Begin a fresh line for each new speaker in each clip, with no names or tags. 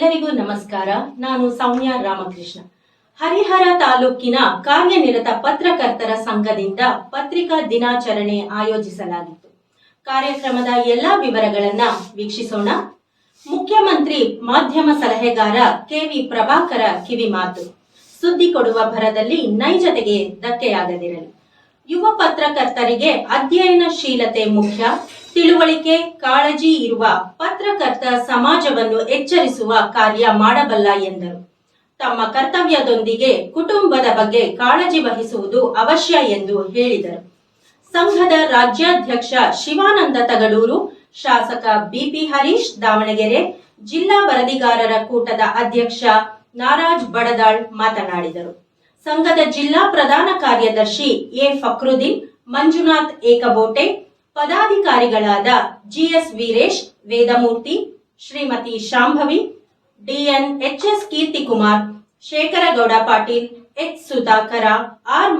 ಎಲ್ಲರಿಗೂ ನಮಸ್ಕಾರ. ನಾನು ಸೌಮ್ಯ ರಾಮಕೃಷ್ಣ. ಹರಿಹರ ತಾಲೂಕಿನ ಕಾರ್ಯನಿರತ ಪತ್ರಕರ್ತರ ಸಂಘದಿಂದ ಪತ್ರಿಕಾ ದಿನಾಚರಣೆ ಆಯೋಜಿಸಲಾಗಿತ್ತು. ಕಾರ್ಯಕ್ರಮದ ಎಲ್ಲಾ ವಿವರಗಳನ್ನ ವೀಕ್ಷಿಸೋಣ. ಮುಖ್ಯಮಂತ್ರಿ ಮಾಧ್ಯಮ ಸಲಹೆಗಾರ ಕೆವಿ ಪ್ರಭಾಕರ ಕಿವಿಮಾತು. ಸುದ್ದಿ ಕೊಡುವ ಭರದಲ್ಲಿ ನೈಜತೆಗೆ ಧಕ್ಕೆಯಾಗದಿರಲಿ. ಯುವ ಪತ್ರಕರ್ತರಿಗೆ ಅಧ್ಯಯನಶೀಲತೆ ಮುಖ್ಯ. ತಿಳುವಳಿಕೆ, ಕಾಳಜಿ ಇರುವ ಪತ್ರಕರ್ತ ಸಮಾಜವನ್ನು ಎಚ್ಚರಿಸುವ ಕಾರ್ಯ ಮಾಡಬಲ್ಲ ಎಂದರು. ತಮ್ಮ ಕರ್ತವ್ಯದೊಂದಿಗೆ ಕುಟುಂಬದ ಬಗ್ಗೆ ಕಾಳಜಿ ವಹಿಸುವುದು ಅವಶ್ಯ ಎಂದು ಹೇಳಿದರು. ಸಂಘದ ರಾಜ್ಯಾಧ್ಯಕ್ಷ ಶಿವಾನಂದ ತಗಡೂರು, ಶಾಸಕ ಬಿಪಿ ಹರೀಶ್ ದಾವಣಗೆರೆ, ಜಿಲ್ಲಾ ವರದಿಗಾರರ ಕೂಟದ ಅಧ್ಯಕ್ಷ ನಾರಾಜ್ ಬಡದಾಳ್ ಮಾತನಾಡಿದರು. ಸಂಘದ ಜಿಲ್ಲಾ ಪ್ರಧಾನ ಕಾರ್ಯದರ್ಶಿ ಎ ಫಕ್ರುದ್ದೀನ್, ಮಂಜುನಾಥ್ ಏಕಬೋಟೆ, ಪದಾಧಿಕಾರಿಗಳಾದ GS Veeresh, Vedamurthy, Shrimati Shambhavi, DN HS Keerthikumar, Shekhargouda Patil, H Sudhakara, R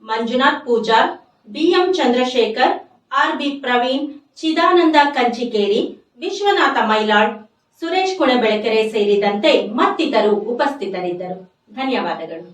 Manjunath Pujar, BM Chandrashekhar, RB Praveen, Chidananda Kanchikeri, Vishwanatha Mailal, Suresh Kunabelakere ಸೇರಿದಂತೆ ಮತ್ತಿತರರು ಉಪಸ್ಥಿತರಿದ್ದರು. ಧನ್ಯವಾದಗಳು.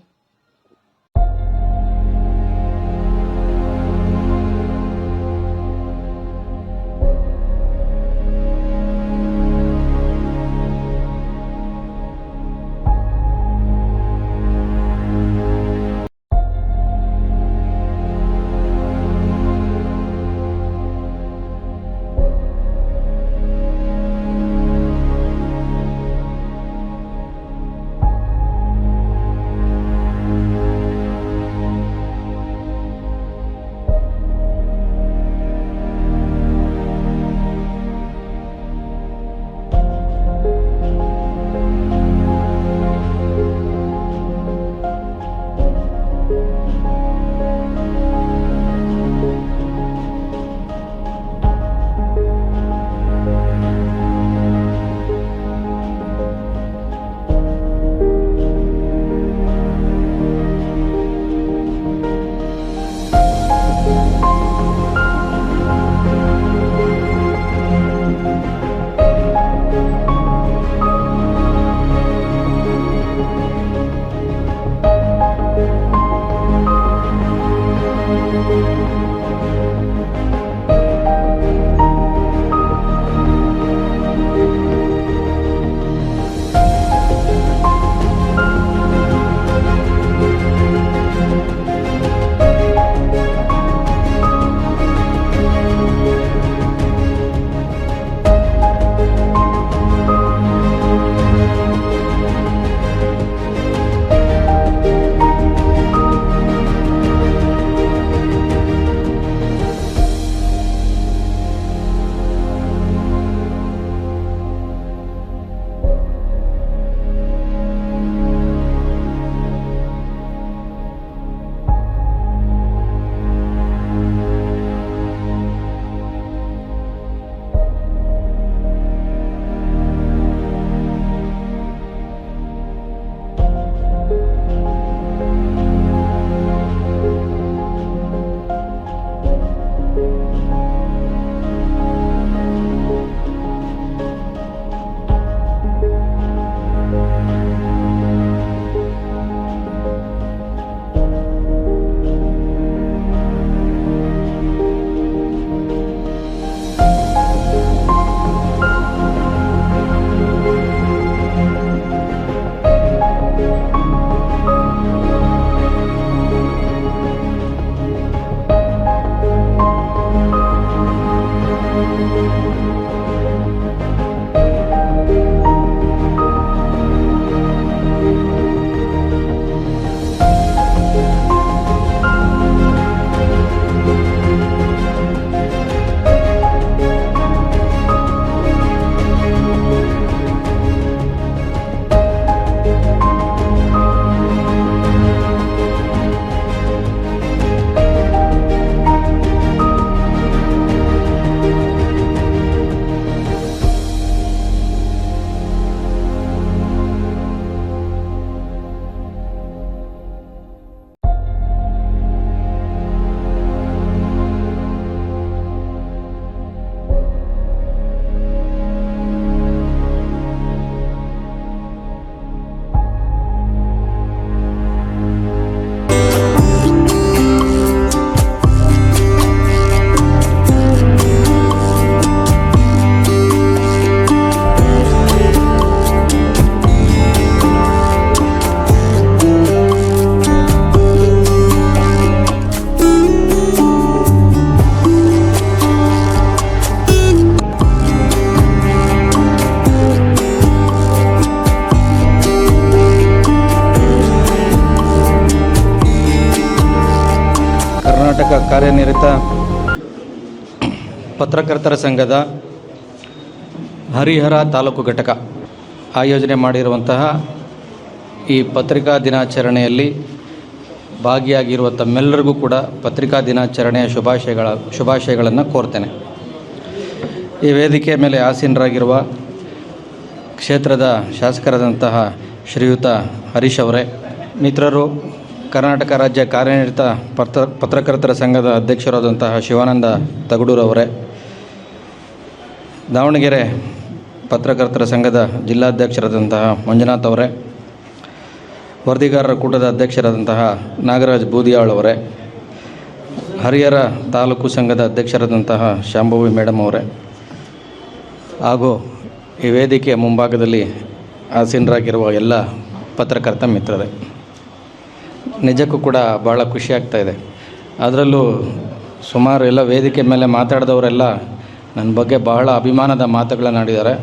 ಕರ್ನಾಟಕ ಕಾರ್ಯನಿರತ ಪತ್ರಕರ್ತರ ಸಂಘದ ಹರಿಹರ ತಾಲೂಕು ಘಟಕ ಆಯೋಜನೆ ಮಾಡಿರುವಂತಹ ಈ ಪತ್ರಿಕಾ ದಿನಾಚರಣೆಯಲ್ಲಿ ಭಾಗಿಯಾಗಿರುವ ತಮ್ಮೆಲ್ಲರಿಗೂ ಕೂಡ ಪತ್ರಿಕಾ ದಿನಾಚರಣೆಯ ಶುಭಾಶಯಗಳನ್ನು ಕೋರ್ತೇನೆ. ಈ ವೇದಿಕೆಯ ಮೇಲೆ ಆಸೀನರಾಗಿರುವ ಕ್ಷೇತ್ರದ ಶಾಸಕರಾದಂತಹ ಶ್ರೀಯುತ ಹರೀಶ್ ಅವರೇ, ಮಿತ್ರರು, ಕರ್ನಾಟಕ ರಾಜ್ಯ ಕಾರ್ಯನಿರತ ಪತ್ರಕರ್ತರ ಸಂಘದ ಅಧ್ಯಕ್ಷರಾದಂತಹ ಶಿವಾನಂದ ತಗಡೂರವರೇ, ದಾವಣಗೆರೆ ಪತ್ರಕರ್ತರ ಸಂಘದ ಜಿಲ್ಲಾಧ್ಯಕ್ಷರಾದಂತಹ ಮಂಜುನಾಥ್ ಅವರೇ, ವರದಿಗಾರರ ಕೂಟದ ಅಧ್ಯಕ್ಷರಾದಂತಹ ನಾಗರಾಜ್ ಬೂದಿಯಾಳ್ ಅವರೇ, ಹರಿಹರ ತಾಲೂಕು ಸಂಘದ ಅಧ್ಯಕ್ಷರಾದಂತಹ ಶಾಂಭವಿ ಮೇಡಮ್ ಅವರೇ, ಹಾಗೂ ಈ ವೇದಿಕೆಯ ಮುಂಭಾಗದಲ್ಲಿ ಆಸೀನರಾಗಿರುವ ಎಲ್ಲ ಪತ್ರಕರ್ತ ಮಿತ್ರರೇ, ನಿಜಕ್ಕೂ ಕೂಡ ಭಾಳ ಖುಷಿಯಾಗ್ತಾಯಿದೆ. ಅದರಲ್ಲೂ ಸುಮಾರು ಎಲ್ಲ ವೇದಿಕೆ ಮೇಲೆ ಮಾತಾಡಿದವರೆಲ್ಲ ನನ್ನ ಬಗ್ಗೆ ಬಹಳ ಅಭಿಮಾನದ ಮಾತುಗಳನ್ನು ಆಡಿದ್ದಾರೆ.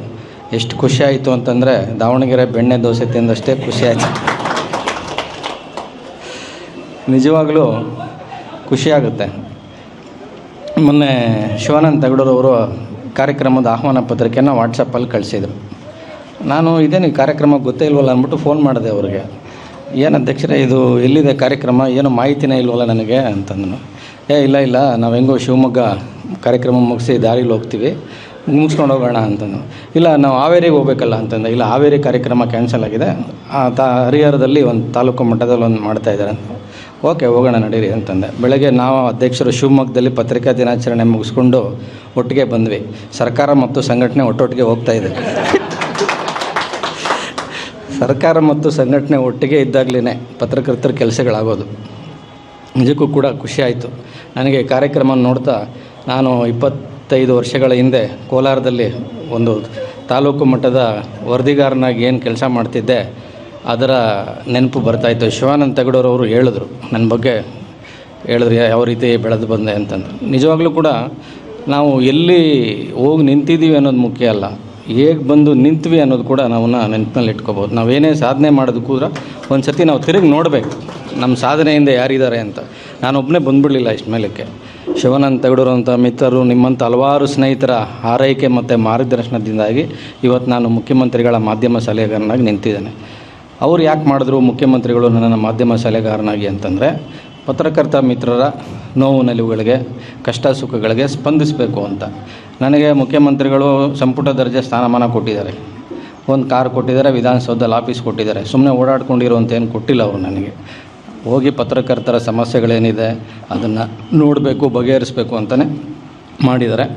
ಎಷ್ಟು ಖುಷಿಯಾಯಿತು ಅಂತಂದರೆ ದಾವಣಗೆರೆ ಬೆಣ್ಣೆ ದೋಸೆ ತಿಂದಷ್ಟೇ ಖುಷಿಯಾಯಿತು. ನಿಜವಾಗಲೂ ಖುಷಿಯಾಗುತ್ತೆ. ಮೊನ್ನೆ ಶಿವಾನಂದ ತಗಡೂರವರು ಕಾರ್ಯಕ್ರಮದ ಆಹ್ವಾನ ಪತ್ರಿಕೆಯನ್ನು ವಾಟ್ಸಪ್ಪಲ್ಲಿ ಕಳಿಸಿದರು. ನಾನು ಇದೇನು ಈ ಕಾರ್ಯಕ್ರಮ ಗೊತ್ತೇ ಇಲ್ವಲ್ಲ ಅಂದ್ಬಿಟ್ಟು ಫೋನ್ ಮಾಡಿದೆ ಅವ್ರಿಗೆ. ಏನು ಅಧ್ಯಕ್ಷರೇ, ಇದು ಎಲ್ಲಿದೆ ಕಾರ್ಯಕ್ರಮ, ಏನು ಮಾಹಿತಿನೇ ಇಲ್ವಲ್ಲ ನನಗೆ ಅಂತಂದನು. ಇಲ್ಲ ನಾವು ಹೆಂಗೋ ಶಿವಮೊಗ್ಗ ಕಾರ್ಯಕ್ರಮ ಮುಗಿಸಿ ದಾರಿಲಿ ಹೋಗ್ತೀವಿ, ಮುಗಿಸ್ಕೊಂಡು ಹೋಗೋಣ ಅಂತಂದು. ಇಲ್ಲ, ನಾವು ಹಾವೇರಿಗೆ ಹೋಗ್ಬೇಕಲ್ಲ ಅಂತಂದೆ. ಇಲ್ಲ, ಹಾವೇರಿ ಕಾರ್ಯಕ್ರಮ ಕ್ಯಾನ್ಸಲ್ ಆಗಿದೆ, ಹರಿಹರದಲ್ಲಿ ಒಂದು ತಾಲೂಕು ಮಟ್ಟದಲ್ಲಿ ಒಂದು ಮಾಡ್ತಾಯಿದ್ದಾರೆ ಅಂತ. ಓಕೆ, ಹೋಗೋಣ ನಡೀರಿ ಅಂತಂದೆ. ಬೆಳಗ್ಗೆ ನಾವು ಅಧ್ಯಕ್ಷರು ಶಿವಮೊಗ್ಗದಲ್ಲಿ ಪತ್ರಿಕಾ ದಿನಾಚರಣೆ ಮುಗಿಸ್ಕೊಂಡು ಒಟ್ಟಿಗೆ ಬಂದ್ವಿ. ಸರ್ಕಾರ ಮತ್ತು ಸಂಘಟನೆ ಒಟ್ಟೊಟ್ಟಿಗೆ ಹೋಗ್ತಾಯಿದೆ. ಸರ್ಕಾರ ಮತ್ತು ಸಂಘಟನೆ ಒಟ್ಟಿಗೆ ಇದ್ದಾಗಲೇ ಪತ್ರಕರ್ತರ ಕೆಲಸಗಳಾಗೋದು. ನಿಜಕ್ಕೂ ಕೂಡ ಖುಷಿಯಾಯಿತು ನನಗೆ. ಕಾರ್ಯಕ್ರಮ ನೋಡ್ತಾ ನಾನು 25 ವರ್ಷಗಳ ಹಿಂದೆ ಕೋಲಾರದಲ್ಲಿ ಒಂದು ತಾಲೂಕು ಮಟ್ಟದ ವರದಿಗಾರನಾಗಿ ಏನು ಕೆಲಸ ಮಾಡ್ತಿದ್ದೆ ಅದರ ನೆನಪು ಬರ್ತಾಯಿತ್ತು. ಶಿವಾನಂದ ತಗಡೂರವರು ಹೇಳಿದ್ರು, ನನ್ನ ಬಗ್ಗೆ ಹೇಳಿದ್ರು ಯಾವ ರೀತಿ ಬೆಳೆದು ಬಂದೆ ಅಂತಂದು. ನಿಜವಾಗ್ಲೂ ಕೂಡ ನಾವು ಎಲ್ಲಿ ಹೋಗಿ ನಿಂತಿದ್ದೀವಿ ಅನ್ನೋದು ಮುಖ್ಯ ಅಲ್ಲ, ಹೇಗೆ ಬಂದು ನಿಂತ್ವಿ ಅನ್ನೋದು ಕೂಡ ನಾವನ್ನ ನೆನಪಿನಲ್ಲಿ ಇಟ್ಕೋಬೋದು. ನಾವೇನೇ ಸಾಧನೆ ಮಾಡೋದು ಕೂಡ ಒಂದು ಸತಿ ನಾವು ತಿರುಗಿ ನೋಡಬೇಕು, ನಮ್ಮ ಸಾಧನೆಯಿಂದ ಯಾರಿದ್ದಾರೆ ಅಂತ. ನಾನೊಬ್ಬನೇ ಬಂದುಬಿಡಲಿಲ್ಲ ಇಷ್ಟು ಮೇಲಕ್ಕೆ. ಶಿವಾನಂದ ತಗಡೂರು ಅಂತ ಮಿತ್ರರು, ನಿಮ್ಮಂಥ ಹಲವಾರು ಸ್ನೇಹಿತರ ಆರೈಕೆ ಮತ್ತು ಮಾರ್ಗದರ್ಶನದಿಂದಾಗಿ ಇವತ್ತು ನಾನು ಮುಖ್ಯಮಂತ್ರಿಗಳ ಮಾಧ್ಯಮ ಸಲಹೆಗಾರನಾಗಿ ನಿಂತಿದ್ದೇನೆ. ಅವ್ರು ಯಾಕೆ ಮಾಡಿದ್ರು ಮುಖ್ಯಮಂತ್ರಿಗಳು ನನ್ನನ್ನು ಮಾಧ್ಯಮ ಸಲಹೆಗಾರನಾಗಿ ಅಂತಂದರೆ, ಪತ್ರಕರ್ತ ಮಿತ್ರರ ನೋವು ನಲಿವುಗಳಿಗೆ, ಕಷ್ಟ ಸುಖಗಳಿಗೆ ಸ್ಪಂದಿಸಬೇಕು ಅಂತ. ನನಗೆ ಮುಖ್ಯಮಂತ್ರಿಗಳು ಸಂಪುಟ ದರ್ಜೆ ಸ್ಥಾನಮಾನ ಕೊಟ್ಟಿದ್ದಾರೆ, ಒಂದು ಕಾರ್ ಕೊಟ್ಟಿದ್ದಾರೆ, ವಿಧಾನಸೌಧದಲ್ಲಿ ಆಫೀಸ್ ಕೊಟ್ಟಿದ್ದಾರೆ. ಸುಮ್ಮನೆ ಓಡಾಡ್ಕೊಂಡಿರುವಂಥ ಏನು ಕೊಟ್ಟಿಲ್ಲ ಅವರು ನನಗೆ. ಹೋಗಿ ಪತ್ರಕರ್ತರ ಸಮಸ್ಯೆಗಳೇನಿದೆ ಅದನ್ನು ನೋಡಬೇಕು, ಬಗೆಹರಿಸಬೇಕು ಅಂತಲೇ ಮಾಡಿದ್ದಾರೆ.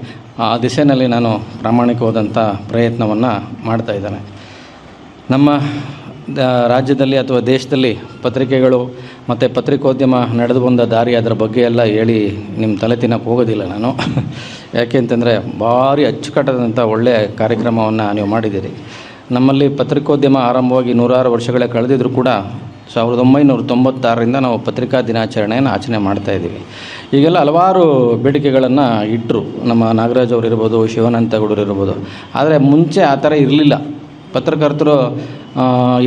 ಆ ದಿಸೆಯಲ್ಲಿ ನಾನು ಪ್ರಾಮಾಣಿಕವಾದಂಥ ಪ್ರಯತ್ನವನ್ನು ಮಾಡ್ತಾಯಿದ್ದೇನೆ. ನಮ್ಮ ರಾಜ್ಯದಲ್ಲಿ ಅಥವಾ ದೇಶದಲ್ಲಿ ಪತ್ರಿಕೆಗಳು ಮತ್ತು ಪತ್ರಿಕೋದ್ಯಮ ನಡೆದು ಬಂದ ದಾರಿ, ಅದರ ಬಗ್ಗೆ ಎಲ್ಲ ಹೇಳಿ ನಿಮ್ಮ ತಲೆ ತಿನ್ನಕ್ಕೆ ಹೋಗೋದಿಲ್ಲ ನಾನು. ಯಾಕೆ ಅಂತಂದರೆ ಭಾರಿ ಅಚ್ಚುಕಟ್ಟಾದಂಥ ಒಳ್ಳೆಯ ಕಾರ್ಯಕ್ರಮವನ್ನು ನೀವು ಮಾಡಿದ್ದೀರಿ. ನಮ್ಮಲ್ಲಿ ಪತ್ರಿಕೋದ್ಯಮ ಆರಂಭವಾಗಿ 106 ವರ್ಷಗಳೇ ಕಳೆದಿದ್ರು ಕೂಡ 1996ರಿಂದ ನಾವು ಪತ್ರಿಕಾ ದಿನಾಚರಣೆಯನ್ನು ಆಚರಣೆ ಮಾಡ್ತಾಯಿದ್ದೀವಿ. ಈಗೆಲ್ಲ ಹಲವಾರು ಬೇಡಿಕೆಗಳನ್ನು ಇಟ್ಟರು, ನಮ್ಮ ನಾಗರಾಜ್ ಅವರು ಇರ್ಬೋದು, ಶಿವಾನಂದ ತಗಡೂರು ಇರ್ಬೋದು. ಆದರೆ ಮುಂಚೆ ಆ ಥರ ಇರಲಿಲ್ಲ. ಪತ್ರಕರ್ತರು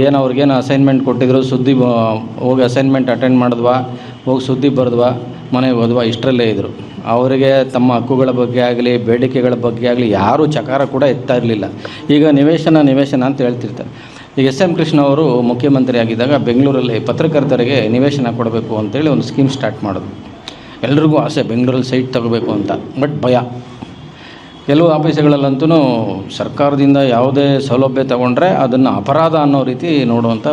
ಏನು ಅವ್ರಿಗೇನು ಅಸೈನ್ಮೆಂಟ್ ಕೊಟ್ಟಿದ್ರು, ಸುದ್ದಿ ಹೋಗಿ ಅಸೈನ್ಮೆಂಟ್ ಅಟೆಂಡ್ ಮಾಡಿದ್ವಾ, ಹೋಗಿ ಸುದ್ದಿ ಬರೆದ್ವಾ, ಮನೆಗೆ ಹೋದ್ವಾ, ಇಷ್ಟರಲ್ಲೇ ಇದ್ದರು. ಅವರಿಗೆ ತಮ್ಮ ಹಕ್ಕುಗಳ ಬಗ್ಗೆ ಆಗಲಿ, ಬೇಡಿಕೆಗಳ ಬಗ್ಗೆ ಆಗಲಿ ಯಾರೂ ಚಕಾರ ಕೂಡ ಎತ್ತಾ ಇರಲಿಲ್ಲ. ಈಗ ನಿವೇಶನ ಅಂತ ಹೇಳ್ತಿರ್ತಾರೆ. ಈಗ SM ಕೃಷ್ಣ ಅವರು ಮುಖ್ಯಮಂತ್ರಿ ಆಗಿದ್ದಾಗ ಬೆಂಗಳೂರಲ್ಲಿ ಪತ್ರಕರ್ತರಿಗೆ ನಿವೇಶನ ಕೊಡಬೇಕು ಅಂತೇಳಿ ಒಂದು ಸ್ಕೀಮ್ ಸ್ಟಾರ್ಟ್ ಮಾಡೋದು. ಎಲ್ರಿಗೂ ಆಸೆ ಬೆಂಗಳೂರಲ್ಲಿ ಸೈಟ್ ತಗೋಬೇಕು ಅಂತ. ಬಟ್ ಭಯ. ಕೆಲವು ಆಫೀಸುಗಳಲ್ಲಂತೂ ಸರ್ಕಾರದಿಂದ ಯಾವುದೇ ಸೌಲಭ್ಯ ತಗೊಂಡ್ರೆ ಅದನ್ನು ಅಪರಾಧ ಅನ್ನೋ ರೀತಿ ನೋಡುವಂಥ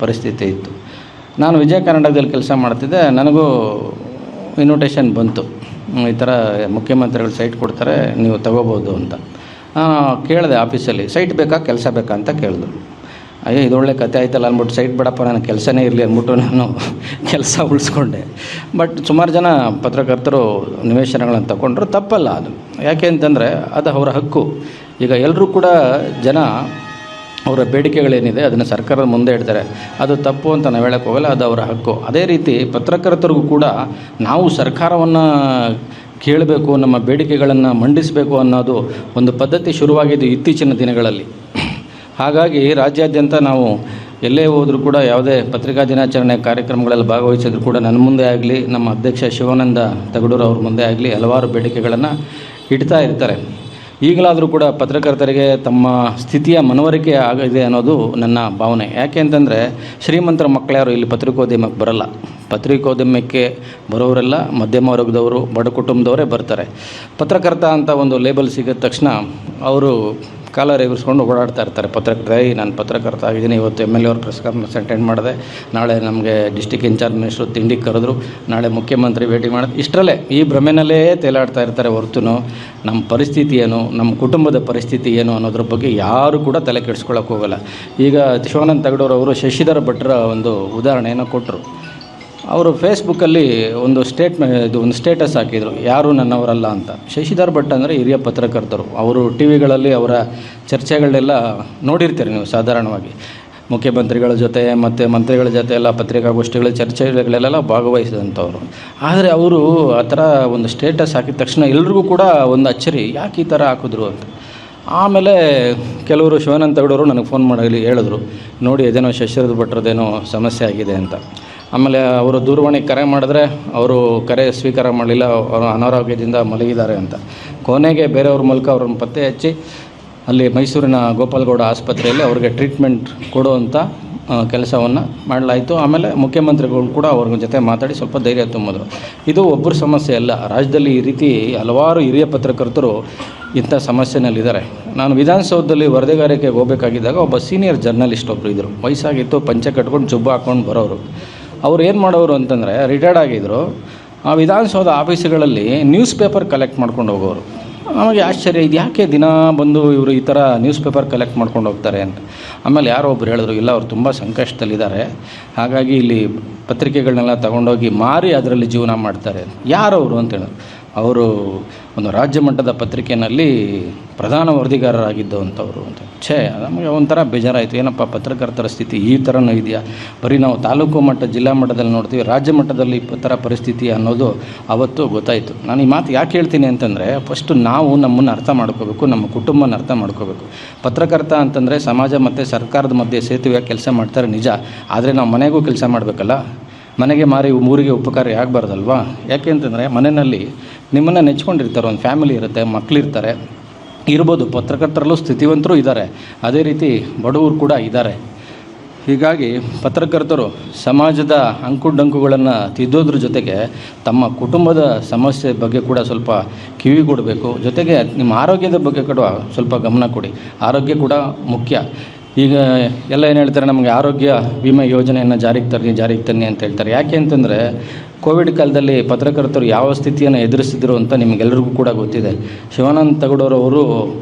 ಪರಿಸ್ಥಿತಿ ಇತ್ತು. ನಾನು ವಿಜಯ ಕರ್ನಾಟಕದಲ್ಲಿ ಕೆಲಸ ಮಾಡ್ತಿದ್ದೆ. ನನಗೂ ಇನ್ವಿಟೇಷನ್ ಬಂತು, ಈ ಥರ ಮುಖ್ಯಮಂತ್ರಿಗಳು ಸೈಟ್ ಕೊಡ್ತಾರೆ, ನೀವು ತಗೋಬೋದು ಅಂತ. ಕೇಳಿದೆ ಆಫೀಸಲ್ಲಿ, ಸೈಟ್ ಬೇಕಾ ಕೆಲಸ ಬೇಕಾ ಅಂತ ಕೇಳಿದ್ರು. ಅಯ್ಯೋ ಇದೊಳ್ಳೆ ಕತೆ ಆಯ್ತಲ್ಲ ಅಂದ್ಬಿಟ್ಟು, ಸೈಟ್ ಬೇಡಪ್ಪ ನನಗೆ ಕೆಲಸನೇ ಇರಲಿ ಅಂದ್ಬಿಟ್ಟು ನಾನು ಕೆಲಸ ಉಳಿಸ್ಕೊಂಡೆ. ಬಟ್ ಸುಮಾರು ಜನ ಪತ್ರಕರ್ತರು ನಿವೇಶನಗಳನ್ನು ತಗೊಂಡ್ರು, ತಪ್ಪಲ್ಲ ಅದು. ಯಾಕೆ ಅಂತಂದರೆ ಅದು ಅವರ ಹಕ್ಕು. ಈಗ ಎಲ್ಲರೂ ಕೂಡ ಜನ ಅವರ ಬೇಡಿಕೆಗಳೇನಿದೆ ಅದನ್ನು ಸರ್ಕಾರದ ಮುಂದೆ ಇಡ್ತಾರೆ. ಅದು ತಪ್ಪು ಅಂತ ನಾವು ಹೇಳಕ್ಕೆ ಹೋಗಲ್ಲ, ಅದು ಅವರ ಹಕ್ಕು. ಅದೇ ರೀತಿ ಪತ್ರಕರ್ತರಿಗೂ ಕೂಡ ನಾವು ಸರ್ಕಾರವನ್ನು ಕೇಳಬೇಕು, ನಮ್ಮ ಬೇಡಿಕೆಗಳನ್ನು ಮಂಡಿಸಬೇಕು ಅನ್ನೋದು ಒಂದು ಪದ್ಧತಿ ಶುರುವಾಗಿದ್ದು ಇತ್ತೀಚಿನ ದಿನಗಳಲ್ಲಿ. ಹಾಗಾಗಿ ರಾಜ್ಯಾದ್ಯಂತ ನಾವು ಎಲ್ಲೇ ಹೋದರೂ ಕೂಡ ಯಾವುದೇ ಪತ್ರಿಕಾ ದಿನಾಚರಣೆ ಕಾರ್ಯಕ್ರಮಗಳಲ್ಲಿ ಭಾಗವಹಿಸಿದ್ರು ಕೂಡ ನನ್ನ ಮುಂದೆ ಆಗಲಿ ನಮ್ಮ ಅಧ್ಯಕ್ಷ ಶಿವಾನಂದ ತಗಡೂರು ಅವ್ರ ಮುಂದೆ ಆಗಲಿ ಹಲವಾರು ಬೇಡಿಕೆಗಳನ್ನು ಇಡ್ತಾ ಇರ್ತಾರೆ. ಈಗಲಾದರೂ ಕೂಡ ಪತ್ರಕರ್ತರಿಗೆ ತಮ್ಮ ಸ್ಥಿತಿಯ ಮನವರಿಕೆ ಆಗಿದೆ ಅನ್ನೋದು ನನ್ನ ಭಾವನೆ. ಯಾಕೆ ಅಂತಂದರೆ ಶ್ರೀಮಂತರ ಮಕ್ಕಳ್ಯಾರು ಇಲ್ಲಿ ಪತ್ರಿಕೋದ್ಯಮಕ್ಕೆ ಬರಲ್ಲ. ಪತ್ರಿಕೋದ್ಯಮಕ್ಕೆ ಬರೋರೆಲ್ಲ ಮಧ್ಯಮ ವರ್ಗದವರು, ಬಡ ಕುಟುಂಬದವರೇ ಬರ್ತಾರೆ. ಪತ್ರಕರ್ತ ಅಂತ ಒಂದು ಲೇಬಲ್ ಸಿಗಿದ ತಕ್ಷಣ ಅವರು ಕಾಲರ್ ಎಗರಿಸ್ಕೊಂಡು ಓಡಾಡ್ತಾ ಇರ್ತಾರೆ. ನಾನು ಪತ್ರಕರ್ತ ಆಗಿದ್ದೀನಿ, ಇವತ್ತು MLA ಅವ್ರ ಪ್ರೆಸ್ ಕಾನ್ಫರೆನ್ಸ್ ಅಟೆಂಡ್ ಮಾಡಿದೆ, ನಾಳೆ ನಮಗೆ ಡಿಸ್ಟಿಕ್ ಇನ್ಚಾರ್ಜ್ ಮಿನಿಸ್ಟ್ರು ತಿಂಡಿಗೆ ಕರೆದ್ರು, ನಾಳೆ ಮುಖ್ಯಮಂತ್ರಿ ಭೇಟಿ ಮಾಡೋದು, ಇಷ್ಟರಲ್ಲೇ ಈ ಭ್ರಮೆನಲ್ಲೇ ತೇಲಾಡ್ತಾ ಇರ್ತಾರೆ ಹೊರತು ನಮ್ಮ ಪರಿಸ್ಥಿತಿ ಏನು, ನಮ್ಮ ಕುಟುಂಬದ ಪರಿಸ್ಥಿತಿ ಏನು ಅನ್ನೋದ್ರ ಬಗ್ಗೆ ಯಾರು ಕೂಡ ತಲೆ ಕೆಡಿಸ್ಕೊಳ್ಳೋಕೆ ಹೋಗಲ್ಲ. ಈಗ ಶಿವಾನಂದ ತಗಡೂರು ಅವರು ಶಶಿಧರ ಭಟ್ರ ಒಂದು ಉದಾಹರಣೆಯನ್ನು ಕೊಟ್ಟರು. ಅವರು ಫೇಸ್ಬುಕ್ಕಲ್ಲಿ ಒಂದು ಸ್ಟೇಟಸ್ ಹಾಕಿದರು, ಯಾರು ನನ್ನವರಲ್ಲ ಅಂತ. ಶಶಿಧರ್ ಭಟ್ ಅಂದರೆ ಹಿರಿಯ ಪತ್ರಕರ್ತರು. ಅವರು ಟಿ ವಿಗಳಲ್ಲಿ ಅವರ ಚರ್ಚೆಗಳನ್ನೆಲ್ಲ ನೋಡಿರ್ತೀರಿ ನೀವು ಸಾಧಾರಣವಾಗಿ. ಮುಖ್ಯಮಂತ್ರಿಗಳ ಜೊತೆ ಮತ್ತು ಮಂತ್ರಿಗಳ ಜೊತೆ ಎಲ್ಲ ಪತ್ರಿಕಾಗೋಷ್ಠಿಗಳ ಚರ್ಚೆಗಳೆಲ್ಲ ಭಾಗವಹಿಸಿದಂಥವ್ರು. ಆದರೆ ಅವರು ಆ ಥರ ಒಂದು ಸ್ಟೇಟಸ್ ಹಾಕಿದ ತಕ್ಷಣ ಎಲ್ರಿಗೂ ಕೂಡ ಒಂದು ಅಚ್ಚರಿ, ಯಾಕೆ ಈ ಥರ ಹಾಕಿದ್ರು ಅಂತ. ಆಮೇಲೆ ಕೆಲವರು ಶಿವಾನಂದ ತಗಡೂರು ನನಗೆ ಫೋನ್ ಮಾಡಿ ಹೇಳಿದ್ರು, ನೋಡಿ ಅದೇನೋ ಶಶಿಧರ್ ಭಟ್ರದ್ದೇನೋ ಸಮಸ್ಯೆ ಆಗಿದೆ ಅಂತ. ಆಮೇಲೆ ಅವರು ದೂರವಾಣಿ ಕರೆ ಮಾಡಿದ್ರೆ ಅವರು ಕರೆ ಸ್ವೀಕಾರ ಮಾಡಲಿಲ್ಲ, ಅವರು ಅನಾರೋಗ್ಯದಿಂದ ಮಲಗಿದ್ದಾರೆ ಅಂತ. ಕೊನೆಗೆ ಬೇರೆಯವ್ರ ಮೂಲಕ ಅವ್ರನ್ನ ಪತ್ತೆ ಹಚ್ಚಿ ಅಲ್ಲಿ ಮೈಸೂರಿನ ಗೋಪಾಲಗೌಡ ಆಸ್ಪತ್ರೆಯಲ್ಲಿ ಅವ್ರಿಗೆ ಟ್ರೀಟ್ಮೆಂಟ್ ಕೊಡುವಂಥ ಕೆಲಸವನ್ನು ಮಾಡಲಾಯಿತು. ಆಮೇಲೆ ಮುಖ್ಯಮಂತ್ರಿಗಳು ಕೂಡ ಅವ್ರ ಜೊತೆ ಮಾತಾಡಿ ಸ್ವಲ್ಪ ಧೈರ್ಯ ತುಂಬಿದ್ರು. ಇದು ಒಬ್ಬರ ಸಮಸ್ಯೆ ಅಲ್ಲ, ರಾಜ್ಯದಲ್ಲಿ ಈ ರೀತಿ ಹಲವಾರು ಹಿರಿಯ ಪತ್ರಕರ್ತರು ಇಂಥ ಸಮಸ್ಯೆನಲ್ಲಿದ್ದಾರೆ. ನಾನು ವಿಧಾನಸೌಧದಲ್ಲಿ ವರದಿಗಾರಿಕೆಗೆ ಹೋಗಬೇಕಾಗಿದ್ದಾಗ ಒಬ್ಬ ಸೀನಿಯರ್ ಜರ್ನಲಿಸ್ಟ್ ಒಬ್ಬರು ಇದ್ದರು. ವಯಸ್ಸಾಗಿತ್ತು, ಪಂಚೆ ಕಟ್ಕೊಂಡು ಜುಬ್ಬ ಹಾಕ್ಕೊಂಡು ಬರೋರು. ಅವ್ರು ಏನು ಮಾಡೋರು ಅಂತಂದರೆ ರಿಟೈರ್ಡ್ ಆಗಿದ್ದರು. ಆ ವಿಧಾನಸೌಧ ಆಫೀಸುಗಳಲ್ಲಿ ನ್ಯೂಸ್ ಪೇಪರ್ ಕಲೆಕ್ಟ್ ಮಾಡ್ಕೊಂಡು ಹೋಗೋರು. ನಮಗೆ ಆಶ್ಚರ್ಯ, ಇದು ಯಾಕೆ ದಿನ ಬಂದು ಇವರು ಈ ಥರ ನ್ಯೂಸ್ ಪೇಪರ್ ಕಲೆಕ್ಟ್ ಮಾಡ್ಕೊಂಡು ಹೋಗ್ತಾರೆ ಅಂತ. ಆಮೇಲೆ ಯಾರೋ ಒಬ್ರು ಹೇಳಿದ್ರು, ಇಲ್ಲ ಅವ್ರು ತುಂಬ ಸಂಕಷ್ಟದಲ್ಲಿದ್ದಾರೆ, ಹಾಗಾಗಿ ಇಲ್ಲಿ ಪತ್ರಿಕೆಗಳನ್ನೆಲ್ಲ ತಗೊಂಡೋಗಿ ಮಾರಿ ಅದರಲ್ಲಿ ಜೀವನ ಮಾಡ್ತಾರೆ. ಯಾರವರು ಅಂತ ಹೇಳಿದ್ರು. ಅವರು ಒಂದು ರಾಜ್ಯ ಮಟ್ಟದ ಪತ್ರಿಕೆಯಲ್ಲಿ ಪ್ರಧಾನ ವರದಿಗಾರರಾಗಿದ್ದಂಥವ್ರು ಅಂತ. ನಮಗೆ ಒಂಥರ ಬೇಜಾರಾಯಿತು, ಏನಪ್ಪ ಪತ್ರಕರ್ತರ ಸ್ಥಿತಿ ಈ ಥರನೂ ಇದೆಯಾ? ಬರೀ ನಾವು ತಾಲೂಕು ಮಟ್ಟ ಜಿಲ್ಲಾ ಮಟ್ಟದಲ್ಲಿ ನೋಡ್ತೀವಿ, ರಾಜ್ಯ ಮಟ್ಟದಲ್ಲಿ ಈ ಥರ ಪರಿಸ್ಥಿತಿ ಅನ್ನೋದು ಅವತ್ತು ಗೊತ್ತಾಯಿತು. ನಾನು ಈ ಮಾತು ಯಾಕೆ ಹೇಳ್ತೀನಿ ಅಂತಂದರೆ, ಫಸ್ಟು ನಾವು ನಮ್ಮನ್ನು ಅರ್ಥ ಮಾಡ್ಕೋಬೇಕು, ನಮ್ಮ ಕುಟುಂಬನ ಅರ್ಥ ಮಾಡ್ಕೋಬೇಕು. ಪತ್ರಕರ್ತ ಅಂತಂದರೆ ಸಮಾಜ ಮತ್ತು ಸರ್ಕಾರದ ಮಧ್ಯೆ ಸೇತುವೆ ಕೆಲಸ ಮಾಡ್ತಾರೆ ನಿಜ, ಆದರೆ ನಾವು ಮನೆಗೂ ಕೆಲಸ ಮಾಡಬೇಕಲ್ಲ. ಮನೆಗೆ ಮಾರಿ ಊರಿಗೆ ಉಪಕಾರ ಆಗಬಾರ್ದಲ್ವಾ? ಯಾಕೆ ಅಂತಂದರೆ ಮನೆಯಲ್ಲಿ ನಿಮ್ಮನ್ನು ನೆಚ್ಕೊಂಡಿರ್ತಾರೆ, ಒಂದು ಫ್ಯಾಮಿಲಿ ಇರುತ್ತೆ, ಮಕ್ಕಳಿರ್ತಾರೆ, ಇರ್ಬೋದು. ಪತ್ರಕರ್ತರಲ್ಲೂ ಸ್ಥಿತಿವಂತರು ಇದ್ದಾರೆ, ಅದೇ ರೀತಿ ಬಡವರು ಕೂಡ ಇದ್ದಾರೆ. ಹೀಗಾಗಿ ಪತ್ರಕರ್ತರು ಸಮಾಜದ ಅಂಕುಡೊಂಕುಗಳನ್ನು ತಿದ್ದೋದ್ರ ಜೊತೆಗೆ ತಮ್ಮ ಕುಟುಂಬದ ಸಮಸ್ಯೆ ಬಗ್ಗೆ ಕೂಡ ಸ್ವಲ್ಪ ಕಿವಿ ಕೊಡಬೇಕು. ಜೊತೆಗೆ ನಿಮ್ಮ ಆರೋಗ್ಯದ ಬಗ್ಗೆ ಕೂಡ ಸ್ವಲ್ಪ ಗಮನ ಕೊಡಿ. ಆರೋಗ್ಯ ಕೂಡ ಮುಖ್ಯ. ಈಗ ಎಲ್ಲ ಏನು ಹೇಳ್ತಾರೆ, ನಮಗೆ ಆರೋಗ್ಯ ವಿಮೆ ಯೋಜನೆಯನ್ನು ಜಾರಿಗೆ ತನ್ನಿ ಅಂತ ಹೇಳ್ತಾರೆ. ಯಾಕೆ ಅಂತಂದರೆ ಕೋವಿಡ್ ಕಾಲದಲ್ಲಿ ಪತ್ರಕರ್ತರು ಯಾವ ಸ್ಥಿತಿಯನ್ನು ಎದುರಿಸಿದ್ರು ಅಂತ ನಿಮಗೆಲ್ಲರಿಗೂ ಕೂಡ ಗೊತ್ತಿದೆ. ಶಿವಾನಂದ ತಗಡೂರು ಅವರು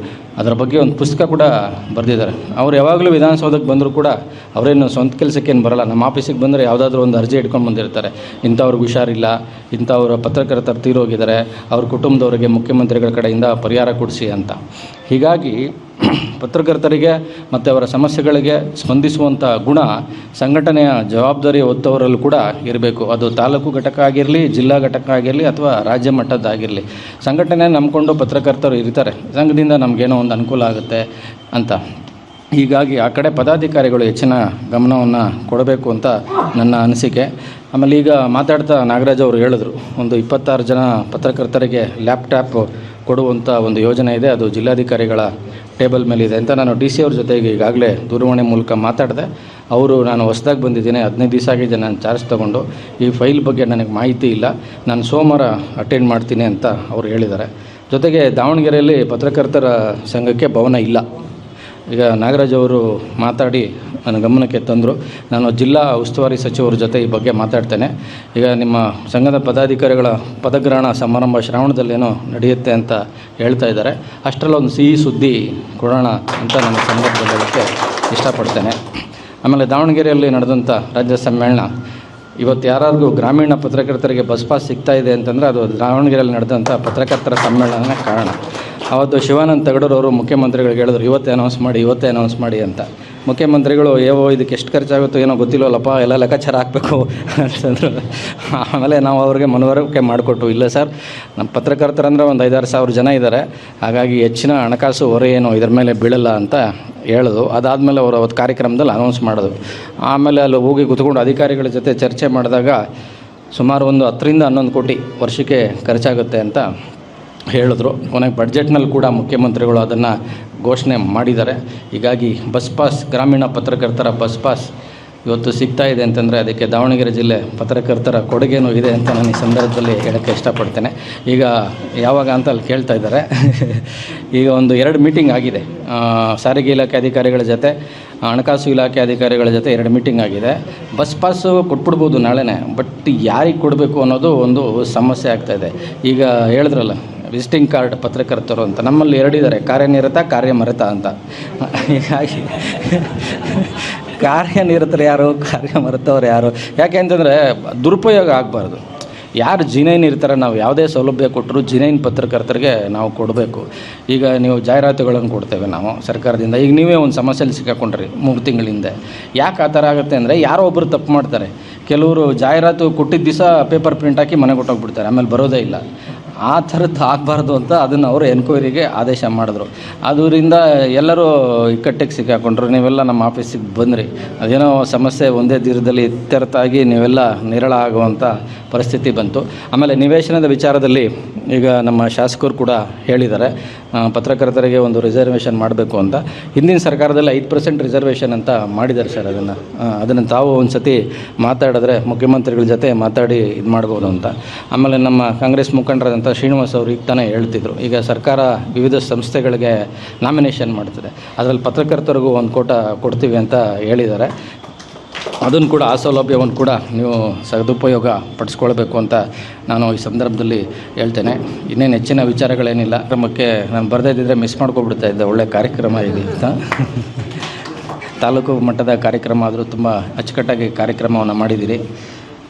ಅದರ ಬಗ್ಗೆ ಒಂದು ಪುಸ್ತಕ ಕೂಡ ಬರೆದಿದ್ದಾರೆ. ಅವ್ರು ಯಾವಾಗಲೂ ವಿಧಾನಸೌಧಕ್ಕೆ ಬಂದರೂ ಕೂಡ ಅವರೇನು ಸ್ವಂತ ಕೆಲಸಕ್ಕೇನು ಬರಲ್ಲ. ನಮ್ಮ ಆಫೀಸಿಗೆ ಬಂದರೆ ಯಾವುದಾದ್ರೂ ಒಂದು ಅರ್ಜಿ ಇಟ್ಕೊಂಡು ಬಂದಿರ್ತಾರೆ, ಇಂಥವ್ರಿಗೆ ಹುಷಾರಿಲ್ಲ, ಇಂಥವ್ರ ಪತ್ರಕರ್ತರು ತೀರೋಗಿದ್ದಾರೆ, ಅವ್ರ ಕುಟುಂಬದವರಿಗೆ ಮುಖ್ಯಮಂತ್ರಿಗಳ ಕಡೆಯಿಂದ ಪರಿಹಾರ ಕೊಡಿಸಿ ಅಂತ. ಹೀಗಾಗಿ ಪತ್ರಕರ್ತರಿಗೆ ಮತ್ತು ಅವರ ಸಮಸ್ಯೆಗಳಿಗೆ ಸ್ಪಂದಿಸುವಂಥ ಗುಣ ಸಂಘಟನೆಯ ಜವಾಬ್ದಾರಿ ಹೊತ್ತವರಲ್ಲೂ ಕೂಡ ಇರಬೇಕು. ಅದು ತಾಲೂಕು ಘಟಕ ಆಗಿರಲಿ, ಜಿಲ್ಲಾ ಘಟಕ ಆಗಿರಲಿ, ಅಥವಾ ರಾಜ್ಯ ಮಟ್ಟದ್ದಾಗಿರಲಿ. ಸಂಘಟನೆ ನಂಬಿಕೊಂಡು ಪತ್ರಕರ್ತರು ಇರ್ತಾರೆ, ಸಂಘದಿಂದ ನಮಗೇನೋ ಒಂದು ಅನುಕೂಲ ಆಗುತ್ತೆ ಅಂತ. ಹೀಗಾಗಿ ಆ ಕಡೆ ಪದಾಧಿಕಾರಿಗಳು ಹೆಚ್ಚಿನ ಗಮನವನ್ನು ಕೊಡಬೇಕು ಅಂತ ನನ್ನ ಅನಿಸಿಕೆ. ಆಮೇಲೆ ಈಗ ಮಾತಾಡ್ತಾ ನಾಗರಾಜ್ ಅವರು ಹೇಳಿದ್ರು, ಒಂದು 26 ಜನ ಪತ್ರಕರ್ತರಿಗೆ ಲ್ಯಾಪ್ಟಾಪ್ ಕೊಡುವಂಥ ಒಂದು ಯೋಜನೆ ಇದೆ, ಅದು ಜಿಲ್ಲಾಧಿಕಾರಿಗಳ ಟೇಬಲ್ ಮೇಲಿದೆ ಅಂತ. ನಾನು DC ಅವ್ರ ಜೊತೆಗೆ ಈಗಾಗಲೇ ದೂರವಾಣಿ ಮೂಲಕ ಮಾತಾಡಿದೆ. ಅವರು ನಾನು ಹೊಸದಾಗಿ ಬಂದಿದ್ದೀನಿ, 15 ದಿವಸ ಆಗಿದೆ ನಾನು ಚಾರ್ಜ್ ತೊಗೊಂಡು, ಈ ಫೈಲ್ ಬಗ್ಗೆ ನನಗೆ ಮಾಹಿತಿ ಇಲ್ಲ, ನಾನು ಸೋಮವಾರ ಅಟೆಂಡ್ ಮಾಡ್ತೀನಿ ಅಂತ ಅವರು ಹೇಳಿದ್ದಾರೆ. ಜೊತೆಗೆ ದಾವಣಗೆರೆಯಲ್ಲಿ ಪತ್ರಕರ್ತರ ಸಂಘಕ್ಕೆ ಭವನ ಇಲ್ಲ. ಈಗ ನಾಗರಾಜ್ ಅವರು ಮಾತಾಡಿ ನನ್ನ ಗಮನಕ್ಕೆ ತಂದರು. ನಾನು ಜಿಲ್ಲಾ ಉಸ್ತುವಾರಿ ಸಚಿವರ ಜೊತೆ ಈ ಬಗ್ಗೆ ಮಾತಾಡ್ತೇನೆ. ಈಗ ನಿಮ್ಮ ಸಂಘದ ಪದಾಧಿಕಾರಿಗಳ ಪದಗ್ರಹಣ ಸಮಾರಂಭ ಶ್ರಾವಣದಲ್ಲೇನೋ ನಡೆಯುತ್ತೆ ಅಂತ ಹೇಳ್ತಾ ಇದ್ದಾರೆ. ಅಷ್ಟರಲ್ಲೊಂದು ಸಿಹಿ ಸುದ್ದಿ ಕೊಡೋಣ ಅಂತ ನನ್ನ ಸಂದರ್ಭದಲ್ಲಿ ಹೇಳೋಕ್ಕೆ ಇಷ್ಟಪಡ್ತೇನೆ. ಆಮೇಲೆ ದಾವಣಗೆರೆಯಲ್ಲಿ ನಡೆದಂಥ ರಾಜ್ಯ ಸಮ್ಮೇಳನ, ಇವತ್ತು ಯಾರಿಗೂ ಗ್ರಾಮೀಣ ಪತ್ರಕರ್ತರಿಗೆ ಬಸ್ ಪಾಸ್ ಸಿಗ್ತಾ ಇದೆ ಅಂತಂದರೆ ಅದು ದಾವಣಗೆರೆಯಲ್ಲಿ ನಡೆದಂಥ ಪತ್ರಕರ್ತರ ಸಮ್ಮೇಳನನೇ ಕಾರಣ. ಅವತ್ತು ಶಿವಾನಂದ ತಗಡೂರು ಅವರು ಮುಖ್ಯಮಂತ್ರಿಗಳಿಗೆ ಹೇಳಿದ್ರು, ಇವತ್ತೇ ಅನೌನ್ಸ್ ಮಾಡಿ ಅಂತ. ಮುಖ್ಯಮಂತ್ರಿಗಳು ಇದಕ್ಕೆ ಎಷ್ಟು ಖರ್ಚಾಗುತ್ತೋ ಏನೋ ಗೊತ್ತಿಲ್ಲವಲ್ಲಪ್ಪ, ಎಲ್ಲ ಲೆಕ್ಕಾಚಾರ ಹಾಕಬೇಕು ಅಂತಂದರು. ಆಮೇಲೆ ನಾವು ಅವ್ರಿಗೆ ಮನವರಿಕೆ ಮಾಡಿಕೊಟ್ಟು, ಇಲ್ಲ ಸರ್, ನಮ್ಮ ಪತ್ರಕರ್ತರಂದರೆ ಒಂದು 5-6 ಸಾವಿರ ಜನ ಇದ್ದಾರೆ, ಹಾಗಾಗಿ ಹೆಚ್ಚಿನ ಹಣಕಾಸು ಹೊರೆ ಏನು ಇದ್ರ ಮೇಲೆ ಬೀಳಲ್ಲ ಅಂತ ಹೇಳೋದು. ಅದಾದಮೇಲೆ ಅವರು ಅವತ್ತು ಕಾರ್ಯಕ್ರಮದಲ್ಲಿ ಅನೌನ್ಸ್ ಮಾಡೋದು. ಆಮೇಲೆ ಅಲ್ಲಿ ಹೋಗಿ ಕೂತ್ಕೊಂಡು ಅಧಿಕಾರಿಗಳ ಜೊತೆ ಚರ್ಚೆ ಮಾಡಿದಾಗ ಸುಮಾರು ಒಂದು 10-11 ಕೋಟಿ ವರ್ಷಕ್ಕೆ ಖರ್ಚಾಗುತ್ತೆ ಅಂತ ಹೇಳಿದ್ರು. ಕೊನೆಗೆ ಬಡ್ಜೆಟ್ನಲ್ಲಿ ಕೂಡ ಮುಖ್ಯಮಂತ್ರಿಗಳು ಅದನ್ನು ಘೋಷಣೆ ಮಾಡಿದ್ದಾರೆ. ಹೀಗಾಗಿ ಬಸ್ ಪಾಸ್, ಗ್ರಾಮೀಣ ಪತ್ರಕರ್ತರ ಬಸ್ ಪಾಸ್ ಇವತ್ತು ಸಿಗ್ತಾ ಇದೆ ಅಂತಂದರೆ ಅದಕ್ಕೆ ದಾವಣಗೆರೆ ಜಿಲ್ಲೆ ಪತ್ರಕರ್ತರ ಕೊಡುಗೆನೂ ಇದೆ ಅಂತ ನಾನು ಈ ಸಂದರ್ಭದಲ್ಲಿ ಹೇಳೋಕ್ಕೆ ಇಷ್ಟಪಡ್ತೇನೆ. ಈಗ ಯಾವಾಗ ಅಂತ ಅಲ್ಲಿ ಕೇಳ್ತಾ ಇದ್ದಾರೆ. ಈಗ ಒಂದು 2 ಮೀಟಿಂಗ್ ಆಗಿದೆ, ಸಾರಿಗೆ ಇಲಾಖೆ ಅಧಿಕಾರಿಗಳ ಜೊತೆ, ಹಣಕಾಸು ಇಲಾಖೆ ಅಧಿಕಾರಿಗಳ ಜೊತೆ 2 ಮೀಟಿಂಗ್ ಆಗಿದೆ. ಬಸ್ ಪಾಸು ಕೊಟ್ಬಿಡ್ಬೋದು ನಾಳೆನೇ, ಬಟ್ ಯಾರಿಗೆ ಕೊಡಬೇಕು ಅನ್ನೋದು ಒಂದು ಸಮಸ್ಯೆ ಆಗ್ತಾಯಿದೆ. ಈಗ ಹೇಳಿದ್ರಲ್ಲ ವಿಸಿಟಿಂಗ್ ಕಾರ್ಡ್ ಪತ್ರಕರ್ತರು ಅಂತ, ನಮ್ಮಲ್ಲಿ 2 ಇದ್ದಾರೆ, ಕಾರ್ಯನಿರತ, ಕಾರ್ಯಮರತ ಅಂತ. ಹೀಗಾಗಿ ಕಾರ್ಯನಿರತರು ಯಾರು, ಕಾರ್ಯಮರತವ್ರು ಯಾರು? ಯಾಕೆ ಅಂತಂದರೆ ದುರುಪಯೋಗ ಆಗಬಾರ್ದು. ಯಾರು ಜಿನೈನ್ ಇರ್ತಾರೆ, ನಾವು ಯಾವುದೇ ಸೌಲಭ್ಯ ಕೊಟ್ಟರು ಜಿನೈನ್ ಪತ್ರಕರ್ತರಿಗೆ ನಾವು ಕೊಡಬೇಕು. ಈಗ ನೀವು ಜಾಹೀರಾತುಗಳನ್ನು ಕೊಡ್ತೇವೆ ನಾವು ಸರ್ಕಾರದಿಂದ. ಈಗ ನೀವೇ ಒಂದು ಸಮಸ್ಯೆಯಲ್ಲಿ ಸಿಕ್ಕಾಕೊಂಡ್ರಿ 3 ತಿಂಗಳ ಹಿಂದೆ. ಯಾಕೆ ಆ ಥರ ಆಗುತ್ತೆ ಅಂದರೆ, ಯಾರೋ ಒಬ್ಬರು ತಪ್ಪು ಮಾಡ್ತಾರೆ. ಕೆಲವರು ಜಾಹೀರಾತು ಕೊಟ್ಟಿದ್ದ ದಿವಸ ಪೇಪರ್ ಪ್ರಿಂಟ್ ಹಾಕಿ ಮನೆಗೆ ಕೊಟ್ಟೋಗ್ಬಿಡ್ತಾರೆ, ಆಮೇಲೆ ಬರೋದೇ ಇಲ್ಲ. ಆ ಥರದ್ದು ಆಗಬಾರ್ದು ಅಂತ ಅದನ್ನು ಅವರು ಎನ್ಕ್ವೈರಿಗೆ ಆದೇಶ ಮಾಡಿದ್ರು. ಅದರಿಂದ ಎಲ್ಲರೂ ಇಕ್ಕಟ್ಟಿಗೆ ಸಿಕ್ಕಾಕೊಂಡ್ರು. ನೀವೆಲ್ಲ ನಮ್ಮ ಆಫೀಸಿಗೆ ಬಂದ್ರಿ, ಅದೇನೋ ಸಮಸ್ಯೆ ಒಂದೇ ದಿನದಲ್ಲಿ ಇತ್ಯರ್ಥ ಆಗಿ ನೀವೆಲ್ಲ ನಿರಳ ಆಗುವಂಥ ಪರಿಸ್ಥಿತಿ ಬಂತು. ಆಮೇಲೆ ನಿವೇಶನದ ವಿಚಾರದಲ್ಲಿ ಈಗ ನಮ್ಮ ಶಾಸಕರು ಕೂಡ ಹೇಳಿದ್ದಾರೆ, ಪತ್ರಕರ್ತರಿಗೆ ಒಂದು ರಿಸರ್ವೇಷನ್ ಮಾಡಬೇಕು ಅಂತ. ಹಿಂದಿನ ಸರ್ಕಾರದಲ್ಲಿ 5% ರಿಸರ್ವೇಷನ್ ಅಂತ ಮಾಡಿದ್ದಾರೆ ಸರ್. ಅದನ್ನು ತಾವು ಒಂದು ಸತಿ ಮಾತಾಡಿದ್ರೆ ಮುಖ್ಯಮಂತ್ರಿಗಳ ಜೊತೆ ಮಾತಾಡಿ ಇದು ಮಾಡ್ಬೋದು ಅಂತ. ಆಮೇಲೆ ನಮ್ಮ ಕಾಂಗ್ರೆಸ್ ಮುಖಂಡರಾದಂಥ ಶ್ರೀನಿವಾಸ್ ಅವರು ಈಗ ತಾನೇ ಹೇಳ್ತಿದ್ರು, ಈಗ ಸರ್ಕಾರ ವಿವಿಧ ಸಂಸ್ಥೆಗಳಿಗೆ ನಾಮಿನೇಷನ್ ಮಾಡ್ತಿದೆ, ಅದರಲ್ಲಿ ಪತ್ರಕರ್ತರಿಗೂ 1 ಕೋಟಿ ಕೊಡ್ತೀವಿ ಅಂತ ಹೇಳಿದ್ದಾರೆ. ಅದನ್ನು ಕೂಡ, ಆ ಸೌಲಭ್ಯವನ್ನು ಕೂಡ ನೀವು ಸದುಪಯೋಗ ಪಡಿಸ್ಕೊಳ್ಬೇಕು ಅಂತ ನಾನು ಈ ಸಂದರ್ಭದಲ್ಲಿ ಹೇಳ್ತೇನೆ. ಇನ್ನೇನು ಹೆಚ್ಚಿನ ವಿಚಾರಗಳೇನಿಲ್ಲ. ಕ್ರಮಕ್ಕೆ ನಾನು ಬರದಿದ್ದರೆ ಮಿಸ್ ಮಾಡ್ಕೊಬಿಡ್ತಾ ಇದ್ದೆ, ಒಳ್ಳೆಯ ಕಾರ್ಯಕ್ರಮ ಇದೆ ಅಂತ. ತಾಲೂಕು ಮಟ್ಟದ ಕಾರ್ಯಕ್ರಮ ಆದರೂ ತುಂಬ ಅಚ್ಚುಕಟ್ಟಾಗಿ ಕಾರ್ಯಕ್ರಮವನ್ನು ಮಾಡಿದ್ದೀರಿ.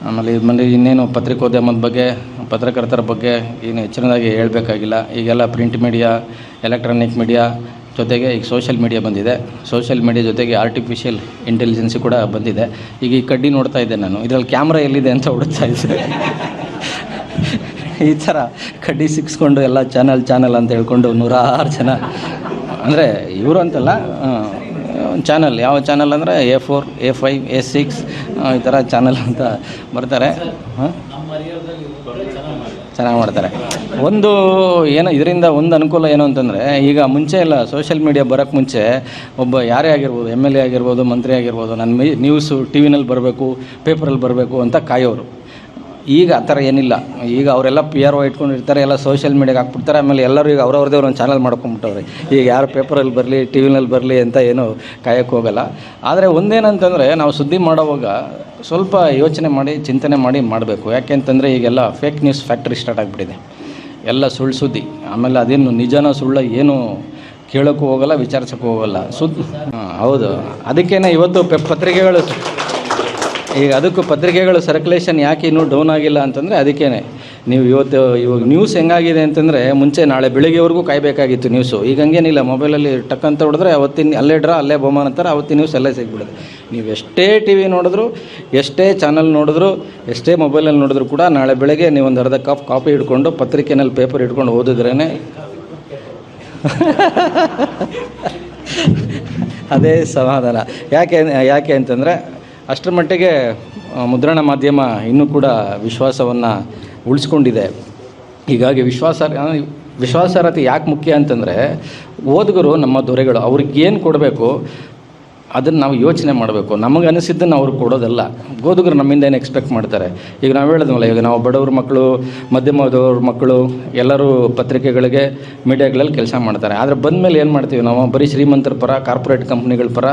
ಆಮೇಲೆ ಇನ್ನೇನು ಪತ್ರಿಕೋದ್ಯಮದ ಬಗ್ಗೆ, ಪತ್ರಕರ್ತರ ಬಗ್ಗೆ ಏನು ಹೆಚ್ಚಿನದಾಗಿ ಹೇಳಬೇಕಾಗಿಲ್ಲ. ಈಗೆಲ್ಲ ಪ್ರಿಂಟ್ ಮೀಡಿಯಾ, ಎಲೆಕ್ಟ್ರಾನಿಕ್ ಮೀಡಿಯಾ ಜೊತೆಗೆ ಈಗ ಸೋಷಿಯಲ್ ಮೀಡಿಯಾ ಬಂದಿದೆ. ಸೋಷಿಯಲ್ ಮೀಡಿಯಾ ಜೊತೆಗೆ ಆರ್ಟಿಫಿಷಿಯಲ್ ಇಂಟೆಲಿಜೆನ್ಸಿ ಕೂಡ ಬಂದಿದೆ. ಈಗ ಈ ಕಡ್ಡಿ ನೋಡ್ತಾ ಇದ್ದೆ ನಾನು, ಇದರಲ್ಲಿ ಕ್ಯಾಮ್ರಾ ಎಲ್ಲಿದೆ ಅಂತ ಹುಡುಕ್ತಾ ಇದ್ದೆ. ಈ ಥರ ಕಡ್ಡಿ ಸಿಕ್ಸ್ಕೊಂಡು ಎಲ್ಲ ಚಾನಲ್ ಅಂತ ಹೇಳ್ಕೊಂಡು 106 ಜನ, ಅಂದರೆ ಇವರು ಅಂತಲ್ಲ, ಚಾನಲ್, ಯಾವ ಚಾನಲ್ ಅಂದರೆ A4, A5, A6 ಈ ಥರ ಚಾನಲ್ ಅಂತ ಬರ್ತಾರೆ. ಚೆನ್ನಾಗಿ ಮಾಡ್ತಾರೆ. ಇದರಿಂದ ಒಂದು ಅನುಕೂಲ ಏನು ಅಂತಂದರೆ, ಈಗ ಮುಂಚೆ ಎಲ್ಲ ಸೋಷಿಯಲ್ ಮೀಡಿಯಾ ಬರೋಕ್ಕೆ ಮುಂಚೆ ಒಬ್ಬ ಯಾರೇ ಆಗಿರ್ಬೋದು, MLA ಆಗಿರ್ಬೋದು, ಮಂತ್ರಿ ಆಗಿರ್ಬೋದು, ನನ್ನ ನ್ಯೂಸು ಟಿ.ವಿನಲ್ಲಿ ಬರಬೇಕು, ಪೇಪರಲ್ಲಿ ಬರಬೇಕು ಅಂತ ಕಾಯೋರು. ಈಗ ಆ ಥರ ಏನಿಲ್ಲ. ಈಗ ಅವರೆಲ್ಲ PRO ಇಟ್ಕೊಂಡಿರ್ತಾರೆ, ಎಲ್ಲ ಸೋಷಿಯಲ್ ಮೀಡಿಯಾಗೆ ಹಾಕ್ಬಿಡ್ತಾರೆ. ಆಮೇಲೆ ಎಲ್ಲರೂ ಈಗ ಅವ್ರವ್ರದೇ ಒಂದು ಚಾನಲ್ ಮಾಡ್ಕೊಂಬಿಟ್ಟವ್ರೆ. ಈಗ ಯಾರು ಪೇಪರಲ್ಲಿ ಬರಲಿ, ಟಿ.ವಿನಲ್ಲಿ ಬರಲಿ ಅಂತ ಏನು ಕಾಯೋಕ್ಕೆ ಹೋಗಲ್ಲ. ಆದರೆ ಒಂದೇನಂತಂದರೆ, ನಾವು ಸುದ್ದಿ ಮಾಡೋವಾಗ ಸ್ವಲ್ಪ ಯೋಚನೆ ಮಾಡಿ, ಚಿಂತನೆ ಮಾಡಿ ಮಾಡಬೇಕು. ಯಾಕೆ ಅಂತಂದರೆ ಈಗೆಲ್ಲ ಫೇಕ್ ನ್ಯೂಸ್ ಫ್ಯಾಕ್ಟ್ರಿ ಸ್ಟಾರ್ಟ್ ಆಗಿಬಿಟ್ಟಿದೆ. ಎಲ್ಲ ಸುಳ್ಳು ಸುದ್ದಿ. ಆಮೇಲೆ ಅದೇನು ನಿಜನೋ ಸುಳ್ಳ ಏನು ಕೇಳೋಕ್ಕೂ ಹೋಗಲ್ಲ, ವಿಚಾರಿಸೋಕ್ಕೂ ಹೋಗಲ್ಲ. ಹೌದು. ಅದಕ್ಕೇ ಇವತ್ತು ಪತ್ರಿಕೆಗಳು ಈಗ ಅದಕ್ಕೂ ಪತ್ರಿಕೆಗಳು ಸರ್ಕ್ಯುಲೇಷನ್ ಯಾಕೆ ಇನ್ನೂ ಡೌನ್ ಆಗಿಲ್ಲ ಅಂತಂದರೆ ಅದಕ್ಕೇ. ನೀವು ಇವಾಗ ನ್ಯೂಸ್ ಹೆಂಗಾಗಿದೆ ಅಂತಂದರೆ, ಮುಂಚೆ ನಾಳೆ ಬೆಳಿಗ್ಗೆವರೆಗೂ ಕಾಯಬೇಕಾಗಿತ್ತು ನ್ಯೂಸು. ಈಗ ಹಂಗೇನಿಲ್ಲ, ಮೊಬೈಲಲ್ಲಿ ಟಕ್ ಅಂತ ಹೊಡೆದ್ರೆ ಅವತ್ತಿನ ಅಲ್ಲೇ ಅಲ್ಲೇ ಬಹುಮಾನ ಅಂತಾರೆ, ಅವತ್ತಿನ ನ್ಯೂಸ್ ಎಲ್ಲ ಸಿಗ್ಬಿಡುತ್ತೆ. ನೀವು ಎಷ್ಟೇ TV ನೋಡಿದ್ರು, ಎಷ್ಟೇ ಚಾನಲ್ ನೋಡಿದ್ರು, ಎಷ್ಟೇ ಮೊಬೈಲಲ್ಲಿ ನೋಡಿದ್ರು ಕೂಡ ನಾಳೆ ಬೆಳಗ್ಗೆ ನೀವು ಒಂದು ಅರ್ಧ ಕಪ್ ಕಾಫಿ ಹಿಡ್ಕೊಂಡು ಪತ್ರಿಕೆನಲ್ಲಿ ಪೇಪರ್ ಹಿಡ್ಕೊಂಡು ಓದಿದ್ರೇ ಅದೇ ಸಮಾಧಾನ. ಯಾಕೆ ಅಂತಂದರೆ ಅಷ್ಟರ ಮಟ್ಟಿಗೆ ಮುದ್ರಣ ಮಾಧ್ಯಮ ಇನ್ನೂ ಕೂಡ ವಿಶ್ವಾಸವನ್ನು ಉಳಿಸ್ಕೊಂಡಿದೆ. ಹೀಗಾಗಿ ವಿಶ್ವಾಸಾರ್ಹತೆ ಯಾಕೆ ಮುಖ್ಯ ಅಂತಂದರೆ, ಓದುಗರು ನಮ್ಮ ದೊರೆಗಳು, ಅವ್ರಿಗೆ ಏನು ಕೊಡಬೇಕು ಅದನ್ನು ನಾವು ಯೋಚನೆ ಮಾಡಬೇಕು. ನಮಗೆ ಅನಿಸಿದ್ದನ್ನು ಅವ್ರು ಕೊಡೋದಲ್ಲ. ಓದುಗರು ನಮ್ಮಿಂದ ಏನು ಎಕ್ಸ್ಪೆಕ್ಟ್ ಮಾಡ್ತಾರೆ. ಈಗ ನಾವು ಹೇಳಿದ್ವಲ್ಲ, ಈಗ ನಾವು ಬಡವ್ರ ಮಕ್ಕಳು, ಮಧ್ಯಮದವ್ರ ಮಕ್ಕಳು ಎಲ್ಲರೂ ಪತ್ರಿಕೆಗಳಿಗೆ, ಮೀಡಿಯಾಗಳಲ್ಲಿ ಕೆಲಸ ಮಾಡ್ತಾರೆ. ಆದರೆ ಬಂದಮೇಲೆ ಏನು ಮಾಡ್ತೀವಿ ನಾವು? ಬರೀ ಶ್ರೀಮಂತರ ಪರ, ಕಾರ್ಪೊರೇಟ್ ಕಂಪ್ನಿಗಳ ಪರ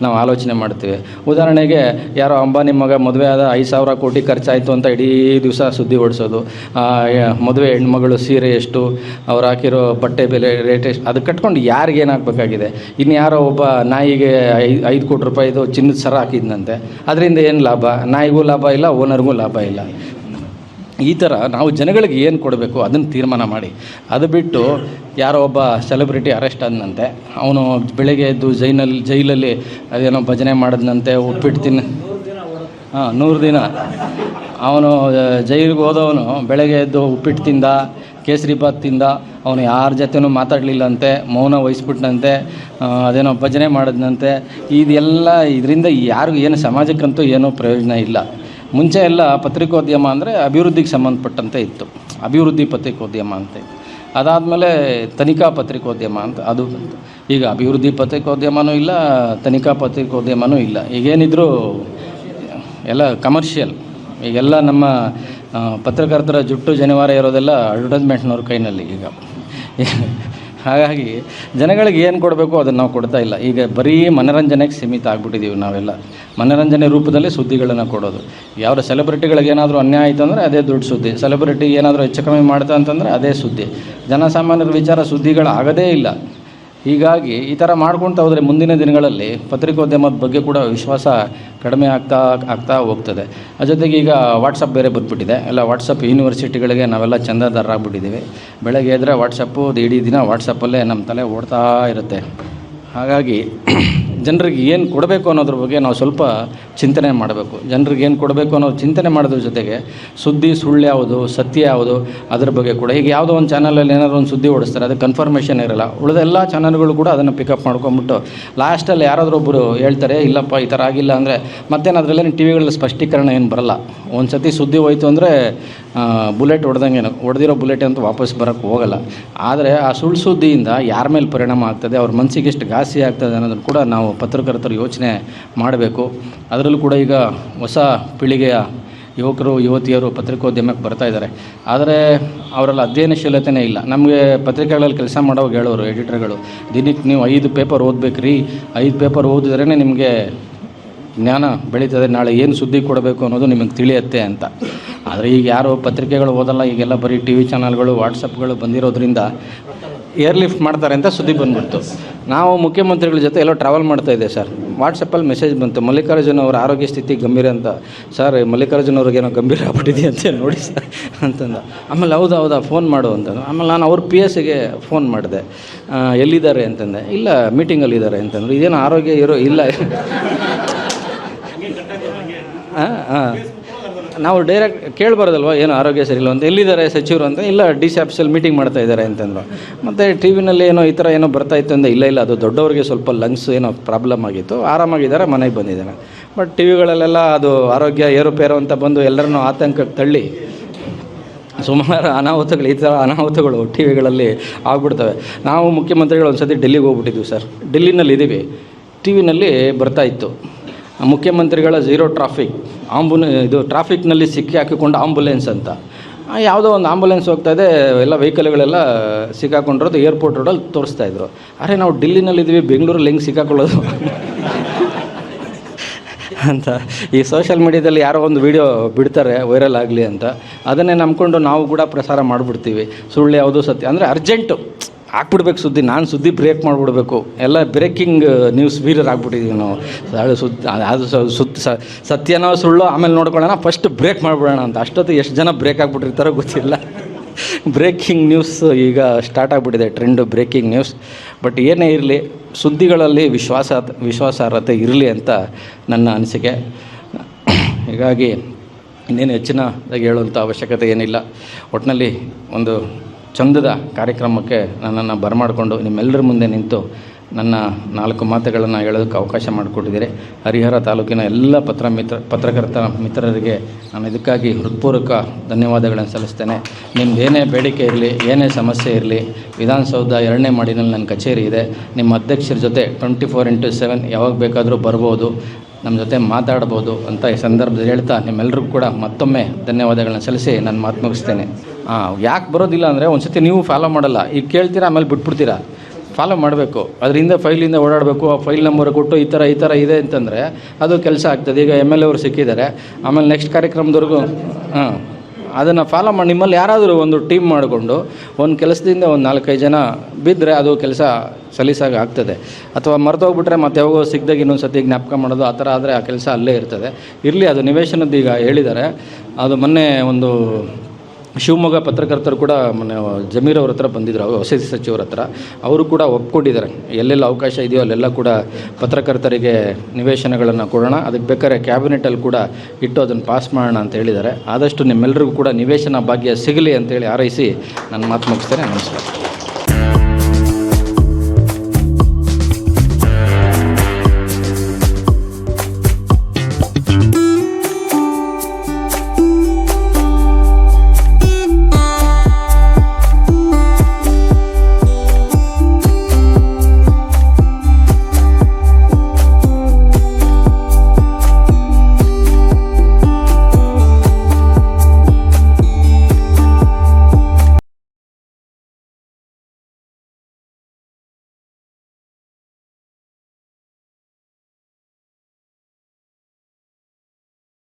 ನಾವು ಆಲೋಚನೆ ಮಾಡ್ತೀವಿ. ಉದಾಹರಣೆಗೆ, ಯಾರೋ ಅಂಬಾನಿ ಮಗ ಮದುವೆ ಆದ 5,000 ಕೋಟಿ ಖರ್ಚಾಯಿತು ಅಂತ ಇಡೀ ದಿವಸ ಸುದ್ದಿ ಓಡಿಸೋದು. ಮದುವೆ ಹೆಣ್ಮಗಳು ಸೀರೆ ಎಷ್ಟು, ಅವ್ರು ಹಾಕಿರೋ ಬಟ್ಟೆ ಬೆಲೆ ರೇಟ್ ಎಷ್ಟು, ಅದು ಕಟ್ಕೊಂಡು ಯಾರಿಗೇನಾಗಬೇಕಾಗಿದೆ? ಇನ್ನು ಯಾರೋ ಒಬ್ಬ ನಾಯಿಗೆ 5 ಕೋಟಿ ರೂಪಾಯಿದು ಚಿನ್ನದ ಸರ ಹಾಕಿದ್ನಂತೆ, ಅದರಿಂದ ಏನು ಲಾಭ? ನಾಯಿಗೂ ಲಾಭ ಇಲ್ಲ, ಓನರ್ಗೂ ಲಾಭ ಇಲ್ಲ. ಈ ಥರ ನಾವು ಜನಗಳಿಗೆ ಏನು ಕೊಡಬೇಕು ಅದನ್ನು ತೀರ್ಮಾನ ಮಾಡಿ. ಅದು ಬಿಟ್ಟು ಯಾರೋ ಒಬ್ಬ ಸೆಲೆಬ್ರಿಟಿ ಅರೆಸ್ಟ್ ಆದನಂತೆ, ಅವನು ಬೆಳಗ್ಗೆ ಎದ್ದು ಜೈಲಲ್ಲಿ ಅದೇನೋ ಭಜನೆ ಮಾಡಿದ್ನಂತೆ, ಉಪ್ಪಿಟ್ಟು 100 ದಿನ ಅವನು ಜೈಲಿಗೆ ಹೋದವನು ಬೆಳಗ್ಗೆ ಎದ್ದು ಉಪ್ಪಿಟ್ಟು ತಿಂದ, ಕೇಸರಿಬಾತ್ ತಿಂದ, ಅವನು ಯಾರ ಜೊತೆನೂ ಮಾತಾಡಲಿಲ್ಲಂತೆ, ಮೌನ ವಹಿಸ್ಬಿಟ್ನಂತೆ, ಅದೇನೋ ಭಜನೆ ಮಾಡಿದ್ನಂತೆ. ಇದೆಲ್ಲ ಇದರಿಂದ ಯಾರಿಗೂ ಏನು ಸಮಾಜಕ್ಕಂತೂ ಏನೂ ಪ್ರಯೋಜನ ಇಲ್ಲ. ಮುಂಚೆ ಎಲ್ಲ ಪತ್ರಿಕೋದ್ಯಮ ಅಂದರೆ ಅಭಿವೃದ್ಧಿಗೆ ಸಂಬಂಧಪಟ್ಟಂತೆ ಇತ್ತು, ಅಭಿವೃದ್ಧಿ ಪತ್ರಿಕೋದ್ಯಮ ಅಂತ ಇತ್ತು. ಅದಾದಮೇಲೆ ತನಿಖಾ ಪತ್ರಿಕೋದ್ಯಮ ಅಂತ ಅದು ಬಂತು. ಈಗ ಅಭಿವೃದ್ಧಿ ಪತ್ರಿಕೋದ್ಯಮನೂ ಇಲ್ಲ, ತನಿಖಾ ಪತ್ರಿಕೋದ್ಯಮನೂ ಇಲ್ಲ. ಈಗೇನಿದ್ರು ಎಲ್ಲ ಕಮರ್ಷಿಯಲ್. ಈಗೆಲ್ಲ ನಮ್ಮ ಪತ್ರಕರ್ತರ ಜುಟ್ಟು ಜನಿವಾರ ಇರೋದೆಲ್ಲ ಅಡ್ವರ್ಟೈಸ್ಮೆಂಟ್ನವ್ರ ಕೈನಲ್ಲಿ ಈಗ. ಹಾಗಾಗಿ ಜನಗಳಿಗೆ ಏನು ಕೊಡಬೇಕು ಅದನ್ನು ನಾವು ಕೊಡ್ತಾ ಇಲ್ಲ. ಈಗ ಬರೀ ಮನೋರಂಜನೆಗೆ ಸೀಮಿತ ಆಗಿಬಿಟ್ಟಿದ್ದೀವಿ ನಾವೆಲ್ಲ. ಮನೋರಂಜನೆ ರೂಪದಲ್ಲಿ ಸುದ್ದಿಗಳನ್ನು ಕೊಡೋದು. ಯಾವ ಸೆಲೆಬ್ರಿಟಿಗಳಿಗೆ ಏನಾದರೂ ಅನ್ಯಾಯ ಆಯಿತು ಅಂದರೆ ಅದೇ ದೊಡ್ಡ ಸುದ್ದಿ, ಸೆಲೆಬ್ರಿಟಿ ಏನಾದರೂ ಹೆಚ್ಚು ಕಮ್ಮಿ ಮಾಡ್ತಾ ಅಂತಂದರೆ ಅದೇ ಸುದ್ದಿ. ಜನಸಾಮಾನ್ಯರ ವಿಚಾರ ಸುದ್ದಿಗಳು ಆಗೋದೇ ಇಲ್ಲ. ಹೀಗಾಗಿ ಈ ಥರ ಮಾಡ್ಕೊಳ್ತಾ ಹೋದರೆ ಮುಂದಿನ ದಿನಗಳಲ್ಲಿ ಪತ್ರಿಕೋದ್ಯಮದ ಬಗ್ಗೆ ಕೂಡ ವಿಶ್ವಾಸ ಕಡಿಮೆ ಆಗ್ತಾ ಹೋಗ್ತದೆ. ಜೊತೆಗೆ ಈಗ ವಾಟ್ಸಪ್ ಬೇರೆ ಬಂದುಬಿಟ್ಟಿದೆ. ಎಲ್ಲ ವಾಟ್ಸಪ್ ಯೂನಿವರ್ಸಿಟಿಗಳಿಗೆ ನಾವೆಲ್ಲ ಚಂದಾದಾರರಾಗ್ಬಿಟ್ಟಿದ್ದೀವಿ. ಬೆಳಗ್ಗೆ ಎದ್ದರೆ ವಾಟ್ಸಪ್ಪು, ಇಡೀ ದಿನ ವಾಟ್ಸಪ್ಪಲ್ಲೇ ನಮ್ಮ ತಲೆ ಓಡ್ತಾ ಇರುತ್ತೆ. ಹಾಗಾಗಿ ಜನರಿಗೆ ಏನು ಕೊಡಬೇಕು ಅನ್ನೋದ್ರ ಬಗ್ಗೆ ನಾವು ಸ್ವಲ್ಪ ಚಿಂತನೆ ಮಾಡಬೇಕು. ಜನರಿಗೆ ಏನು ಕೊಡಬೇಕು ಅನ್ನೋ ಚಿಂತನೆ ಮಾಡೋದ್ರ ಜೊತೆಗೆ ಸುದ್ದಿ ಸುಳ್ಳು ಯಾವುದು, ಸತ್ಯ ಯಾವುದು, ಅದ್ರ ಬಗ್ಗೆ ಕೂಡ. ಈಗ ಯಾವುದೋ ಒಂದು ಚಾನಲಲ್ಲಿ ಏನಾದರೂ ಒಂದು ಸುದ್ದಿ ಓಡಿಸ್ತಾರೆ, ಅದು ಕನ್ಫರ್ಮೇಷನ್ ಇರೋಲ್ಲ. ಉಳಿದ ಎಲ್ಲ ಚಾನಲ್ಗಳು ಕೂಡ ಅದನ್ನು ಪಿಕಪ್ ಮಾಡ್ಕೊಂಬಿಟ್ಟು ಲಾಸ್ಟಲ್ಲಿ ಯಾರಾದರೂ ಒಬ್ಬರು ಹೇಳ್ತಾರೆ ಇಲ್ಲಪ್ಪ ಈ ಥರ ಆಗಿಲ್ಲ ಅಂದರೆ ಮತ್ತೇನು ಅದರಲ್ಲೇನು ಟಿ ವಿಗಳಲ್ಲಿ ಸ್ಪಷ್ಟೀಕರಣ ಏನು ಬರೋಲ್ಲ. ಒಂದು ಸತಿ ಸುದ್ದಿ ಹೋಯ್ತು ಅಂದರೆ ಬುಲೆಟ್ ಹೊಡೆದಂಗೇನು, ಹೊಡೆದಿರೋ ಬುಲೆಟ್ ಅಂತೂ ವಾಪಸ್ ಬರೋಕ್ಕೆ ಹೋಗಲ್ಲ. ಆದರೆ ಆ ಸುಳ್ಳು ಸುದ್ದಿಯಿಂದ ಯಾರ ಮೇಲೆ ಪರಿಣಾಮ ಆಗ್ತದೆ, ಅವ್ರ ಮನಸ್ಸಿಗೆ ಎಷ್ಟು ಘಾಸಿ ಆಗ್ತದೆ ಅನ್ನೋದನ್ನು ಕೂಡ ನಾವು ಪತ್ರಕರ್ತರು ಯೋಚನೆ ಮಾಡಬೇಕು. ಅದರಲ್ಲೂ ಕೂಡ ಈಗ ಹೊಸ ಪೀಳಿಗೆಯ ಯುವಕರು ಯುವತಿಯರು ಪತ್ರಿಕೋದ್ಯಮಕ್ಕೆ ಬರ್ತಾ ಇದ್ದಾರೆ. ಆದರೆ ಅವರಲ್ಲಿ ಅಧ್ಯಯನಶೀಲತೆಯೇ ಇಲ್ಲ. ನಮಗೆ ಪತ್ರಿಕೆಗಳಲ್ಲಿ ಕೆಲಸ ಮಾಡೋವಾಗ ಹೇಳೋರು ಎಡಿಟರ್ಗಳು, ದಿನಕ್ಕೆ ನೀವು 5 ಪೇಪರ್ ಓದಬೇಕ್ರಿ, 5 ಪೇಪರ್ ಓದಿದ್ರೇ ನಿಮಗೆ ಜ್ಞಾನ ಬೆಳೀತದೆ, ನಾಳೆ ಏನು ಸುದ್ದಿ ಕೊಡಬೇಕು ಅನ್ನೋದು ನಿಮಗೆ ತಿಳಿಯುತ್ತೆ ಅಂತ. ಆದರೆ ಈಗ ಯಾರು ಪತ್ರಿಕೆಗಳು ಓದಲ್ಲ, ಈಗೆಲ್ಲ ಬರೀ ಟಿ ವಿ ಚಾನಲ್ಗಳು ವಾಟ್ಸಪ್ಗಳು ಬಂದಿರೋದ್ರಿಂದ ಏರ್ ಲಿಫ್ಟ್ ಮಾಡ್ತಾರೆ ಅಂತ ಸುದ್ದಿ ಬಂದ್ಬಿಡ್ತು. ನಾವು ಮುಖ್ಯಮಂತ್ರಿಗಳ ಜೊತೆ ಎಲ್ಲೋ ಟ್ರಾವೆಲ್ ಮಾಡ್ತಾಯಿದ್ದೆ ಸರ್, ವಾಟ್ಸಪ್ಪಲ್ಲಿ ಮೆಸೇಜ್ ಬಂತು, ಮಲ್ಲಿಕಾರ್ಜುನ್ ಅವರ ಆರೋಗ್ಯ ಸ್ಥಿತಿ ಗಂಭೀರ ಅಂತ. ಸರ್ ಮಲ್ಲಿಕಾರ್ಜುನ್ ಅವ್ರಿಗೇನೋ ಗಂಭೀರ ಆಗ್ಬಿಟ್ಟಿದೆ ಅಂತ ನೋಡಿ ಸರ್ ಅಂತಂದ. ಆಮೇಲೆ ಹೌದಾ ಫೋನ್ ಮಾಡು ಅಂತಂದು. ಆಮೇಲೆ ನಾನು ಅವ್ರ PS ಗೆ ಫೋನ್ ಮಾಡಿದೆ, ಎಲ್ಲಿದ್ದಾರೆ ಅಂತಂದೆ. ಇಲ್ಲ ಮೀಟಿಂಗಲ್ಲಿದ್ದಾರೆ ಅಂತಂದ್ರು. ಇದೇನು ಆರೋಗ್ಯ ಇಲ್ಲ ನಾವು ಡೈರೆಕ್ಟ್ ಕೇಳಬಾರ್ದಲ್ವ, ಏನು ಆರೋಗ್ಯ ಸರಿಯಿಲ್ಲ ಅಂತ. ಎಲ್ಲಿದ್ದಾರೆ ಸಚಿವರು ಅಂತ. ಇಲ್ಲ DC ಆಫೀಸಲ್ಲಿ ಮೀಟಿಂಗ್ ಮಾಡ್ತಾ ಇದ್ದಾರೆ ಅಂತಂದರು. ಮತ್ತು ಟಿ ವಿನಲ್ಲಿ ಏನೋ ಈ ಥರ ಏನೋ ಬರ್ತಾಯಿತ್ತು ಅಂತ. ಇಲ್ಲ ಅದು ದೊಡ್ಡವರಿಗೆ ಸ್ವಲ್ಪ ಲಂಗ್ಸ್ ಏನೋ ಪ್ರಾಬ್ಲಮ್ ಆಗಿತ್ತು, ಆರಾಮಾಗಿದ್ದಾರೆ, ಮನೆಗೆ ಬಂದಿದ್ದಾನೆ. ಬಟ್ ಟಿ ವಿಗಳಲ್ಲೆಲ್ಲ ಅದು ಆರೋಗ್ಯ ಏರುಪೇರು ಅಂತ ಬಂದು ಎಲ್ಲರನ್ನೂ ಆತಂಕಕ್ಕೆ ತಳ್ಳಿ ಸುಮಾರು ಅನಾಹುತಗಳು, ಈ ಥರ ಅನಾಹುತಗಳು ಟಿ ವಿಗಳಲ್ಲಿ ಆಗ್ಬಿಡ್ತವೆ. ನಾವು ಮುಖ್ಯಮಂತ್ರಿಗಳು ಒಂದು ಸತಿ ಡೆಲ್ಲಿಗೆ ಹೋಗ್ಬಿಟ್ಟಿದ್ವಿ ಸರ್. ಡೆಲ್ಲಿನಲ್ಲಿ ಇದ್ದೀವಿ, ಟಿ ವಿನಲ್ಲಿ ಬರ್ತಾಯಿತ್ತು ಮುಖ್ಯಮಂತ್ರಿಗಳ ಝೀರೋ ಟ್ರಾಫಿಕ್ ಇದು ಟ್ರಾಫಿಕ್ನಲ್ಲಿ ಸಿಕ್ಕಿ ಹಾಕಿಕೊಂಡು ಆಂಬುಲೆನ್ಸ್ ಅಂತ. ಯಾವುದೋ ಒಂದು ಆಂಬುಲೆನ್ಸ್ ಹೋಗ್ತಾಯಿದೆ, ಎಲ್ಲ ವೆಹಿಕಲ್ಗಳೆಲ್ಲ ಸಿಕ್ಕಾಕೊಂಡಿರೋದು ಏರ್ಪೋರ್ಟ್ ರೋಡಲ್ಲಿ ತೋರಿಸ್ತಾಯಿದ್ರು. ಅರೆ ನಾವು ಡೆಲ್ಲಿನಲ್ಲಿದ್ದೀವಿ, ಬೆಂಗಳೂರಲ್ಲಿ ಹೆಂಗೆ ಸಿಕ್ಕಾಕೊಳ್ಳೋದು ಅಂತ ಈ ಸೋಷಿಯಲ್ ಮೀಡ್ಯಾದಲ್ಲಿ ಯಾರೋ ಒಂದು ವೀಡಿಯೋ ಬಿಡ್ತಾರೆ ವೈರಲ್ ಆಗಲಿ ಅಂತ, ಅದನ್ನೇ ನಂಬ್ಕೊಂಡು ನಾವು ಕೂಡ ಪ್ರಸಾರ ಮಾಡಿಬಿಡ್ತೀವಿ. ಸುಳ್ಳು ಯಾವುದು ಸತ್ಯ ಅಂದರೆ ಅರ್ಜೆಂಟು ಹಾಕ್ಬಿಡ್ಬೇಕು ಸುದ್ದಿ. ನಾನು ಸುದ್ದಿ ಬ್ರೇಕ್ ಮಾಡಿಬಿಡ್ಬೇಕು, ಎಲ್ಲ ಬ್ರೇಕಿಂಗ್ ನ್ಯೂಸ್ ವೀರರ್ ಆಗ್ಬಿಟ್ಟಿದ್ದೀವಿ ನಾವು. ಅದು ಸತ್ಯನೋ ಸುಳ್ಳು ಆಮೇಲೆ ನೋಡ್ಕೊಳ್ಳೋಣ, ಫಸ್ಟ್ ಬ್ರೇಕ್ ಮಾಡಿಬಿಡೋಣ ಅಂತ. ಅಷ್ಟೊತ್ತು ಎಷ್ಟು ಜನ ಬ್ರೇಕ್ ಆಗಿಬಿಟ್ಟಿರ್ತಾರೋ ಗೊತ್ತಿಲ್ಲ. ಬ್ರೇಕಿಂಗ್ ನ್ಯೂಸ್ ಈಗ ಸ್ಟಾರ್ಟ್ ಆಗಿಬಿಟ್ಟಿದೆ, ಟ್ರೆಂಡು ಬ್ರೇಕಿಂಗ್ ನ್ಯೂಸ್. ಬಟ್ ಏನೇ ಇರಲಿ, ಸುದ್ದಿಗಳಲ್ಲಿ ವಿಶ್ವಾಸಾರ್ಹತೆ ಇರಲಿ ಅಂತ ನನ್ನ ಅನಿಸಿಕೆ. ಹೀಗಾಗಿ ಇನ್ನೇನು ಹೆಚ್ಚಿನದಾಗಿ ಹೇಳುವಂಥ ಅವಶ್ಯಕತೆ ಏನಿಲ್ಲ. ಒಟ್ಟಿನಲ್ಲಿ ಒಂದು ಚಂದದ ಕಾರ್ಯಕ್ರಮಕ್ಕೆ ನನ್ನನ್ನು ಬರಮಾಡಿಕೊಂಡು ನಿಮ್ಮೆಲ್ಲರ ಮುಂದೆ ನಿಂತು ನನ್ನ 4 ಮಾತುಗಳನ್ನು ಹೇಳೋದಕ್ಕೆ ಅವಕಾಶ ಮಾಡಿಕೊಟ್ಟಿದ್ದೀರಿ. ಹರಿಹರ ತಾಲೂಕಿನ ಎಲ್ಲ ಪತ್ರಕರ್ತ ಮಿತ್ರರಿಗೆ ನಾನು ಇದಕ್ಕಾಗಿ ಹೃತ್ಪೂರ್ವಕ ಧನ್ಯವಾದಗಳನ್ನು ಸಲ್ಲಿಸ್ತೇನೆ. ನಿಮ್ದು ಏನೇ ಬೇಡಿಕೆ ಇರಲಿ, ಏನೇ ಸಮಸ್ಯೆ ಇರಲಿ, ವಿಧಾನಸೌಧ 2ನೇ ಮಾಡಿನಲ್ಲಿ ನನ್ನ ಕಚೇರಿ ಇದೆ. ನಿಮ್ಮ ಅಧ್ಯಕ್ಷರ ಜೊತೆ 24x7 ಯಾವಾಗ ಬೇಕಾದರೂ ಬರ್ಬೋದು, ನಮ್ಮ ಜೊತೆ ಮಾತಾಡ್ಬೋದು ಅಂತ ಈ ಸಂದರ್ಭದಲ್ಲಿ ಹೇಳ್ತಾ ನಿಮ್ಮೆಲ್ಲರಿಗೂ ಕೂಡ ಮತ್ತೊಮ್ಮೆ ಧನ್ಯವಾದಗಳನ್ನ ಸಲ್ಲಿಸಿ ನನ್ನ ಮಾತು ಮುಗಿಸ್ತೇನೆ. ಯಾಕೆ ಬರೋದಿಲ್ಲ ಅಂದರೆ ಒಂದು ಸತಿ ನೀವು ಫಾಲೋ ಮಾಡಲ್ಲ, ಈಗ ಕೇಳ್ತೀರಾ ಆಮೇಲೆ ಬಿಟ್ಬಿಡ್ತೀರಾ. ಫಾಲೋ ಮಾಡಬೇಕು, ಅದರಿಂದ ಫೈಲಿಂದ ಓಡಾಡಬೇಕು. ಆ ಫೈಲ್ ನಂಬರ್ ಕೊಟ್ಟು ಈ ಥರ ಇದೆ ಅಂತಂದರೆ ಅದು ಕೆಲಸ ಆಗ್ತದೆ. ಈಗ MLA ಅವರು ಸಿಕ್ಕಿದ್ದಾರೆ, ಆಮೇಲೆ ನೆಕ್ಸ್ಟ್ ಕಾರ್ಯಕ್ರಮದವರೆಗೂ ಅದನ್ನು ಫಾಲೋ ಮಾಡಿ ನಿಮ್ಮಲ್ಲಿ ಯಾರಾದರೂ ಒಂದು ಟೀಮ್ ಮಾಡಿಕೊಂಡು ಒಂದು ಕೆಲಸದಿಂದ ಒಂದು 4-5 ಜನ ಬಿದ್ದರೆ ಅದು ಕೆಲಸ ಸಲೀಸಾಗಿ ಆಗ್ತದೆ. ಅಥವಾ ಮರ್ತೋಗ್ಬಿಟ್ರೆ ಮತ್ತೆ ಯಾವಾಗೋ ಸಿಗ್ದಾಗ ಇನ್ನೊಂದು ಸತಿ ಜ್ಞಾಪಕ ಮಾಡೋದು ಆ ಥರ ಆದರೆ ಆ ಕೆಲಸ ಅಲ್ಲೇ ಇರ್ತದೆ. ಇರಲಿ, ಅದು ನಿವೇಶನದ್ದು ಈಗ ಹೇಳಿದ್ದಾರೆ. ಅದು ಮೊನ್ನೆ ಒಂದು ಶಿವಮೊಗ್ಗ ಪತ್ರಕರ್ತರು ಕೂಡ ಮೊನ್ನೆ ಜಮೀರ್ ಅವ್ರ ಹತ್ರ ಬಂದಿದ್ದರು, ವಸತಿ ಸಚಿವರ ಹತ್ರ. ಅವರು ಕೂಡ ಒಪ್ಕೊಂಡಿದ್ದಾರೆ, ಎಲ್ಲೆಲ್ಲ ಅವಕಾಶ ಇದೆಯೋ ಅಲ್ಲೆಲ್ಲ ಕೂಡ ಪತ್ರಕರ್ತರಿಗೆ ನಿವೇಶನಗಳನ್ನು ಕೊಡೋಣ, ಅದಕ್ಕೆ ಬೇಕಾದ್ರೆ ಕ್ಯಾಬಿನೆಟಲ್ಲಿ ಕೂಡ ಇಟ್ಟು ಅದನ್ನು ಪಾಸ್ ಮಾಡೋಣ ಅಂತ ಹೇಳಿದ್ದಾರೆ. ಆದಷ್ಟು ನಿಮ್ಮೆಲ್ಲರಿಗೂ ಕೂಡ ನಿವೇಶನ ಭಾಗ್ಯ ಸಿಗಲಿ ಅಂತೇಳಿ ಹಾರೈಸಿ ನನ್ನ ಮಾತು ಮುಗಿಸ್ತೇನೆ. ನಮಸ್ಕಾರ.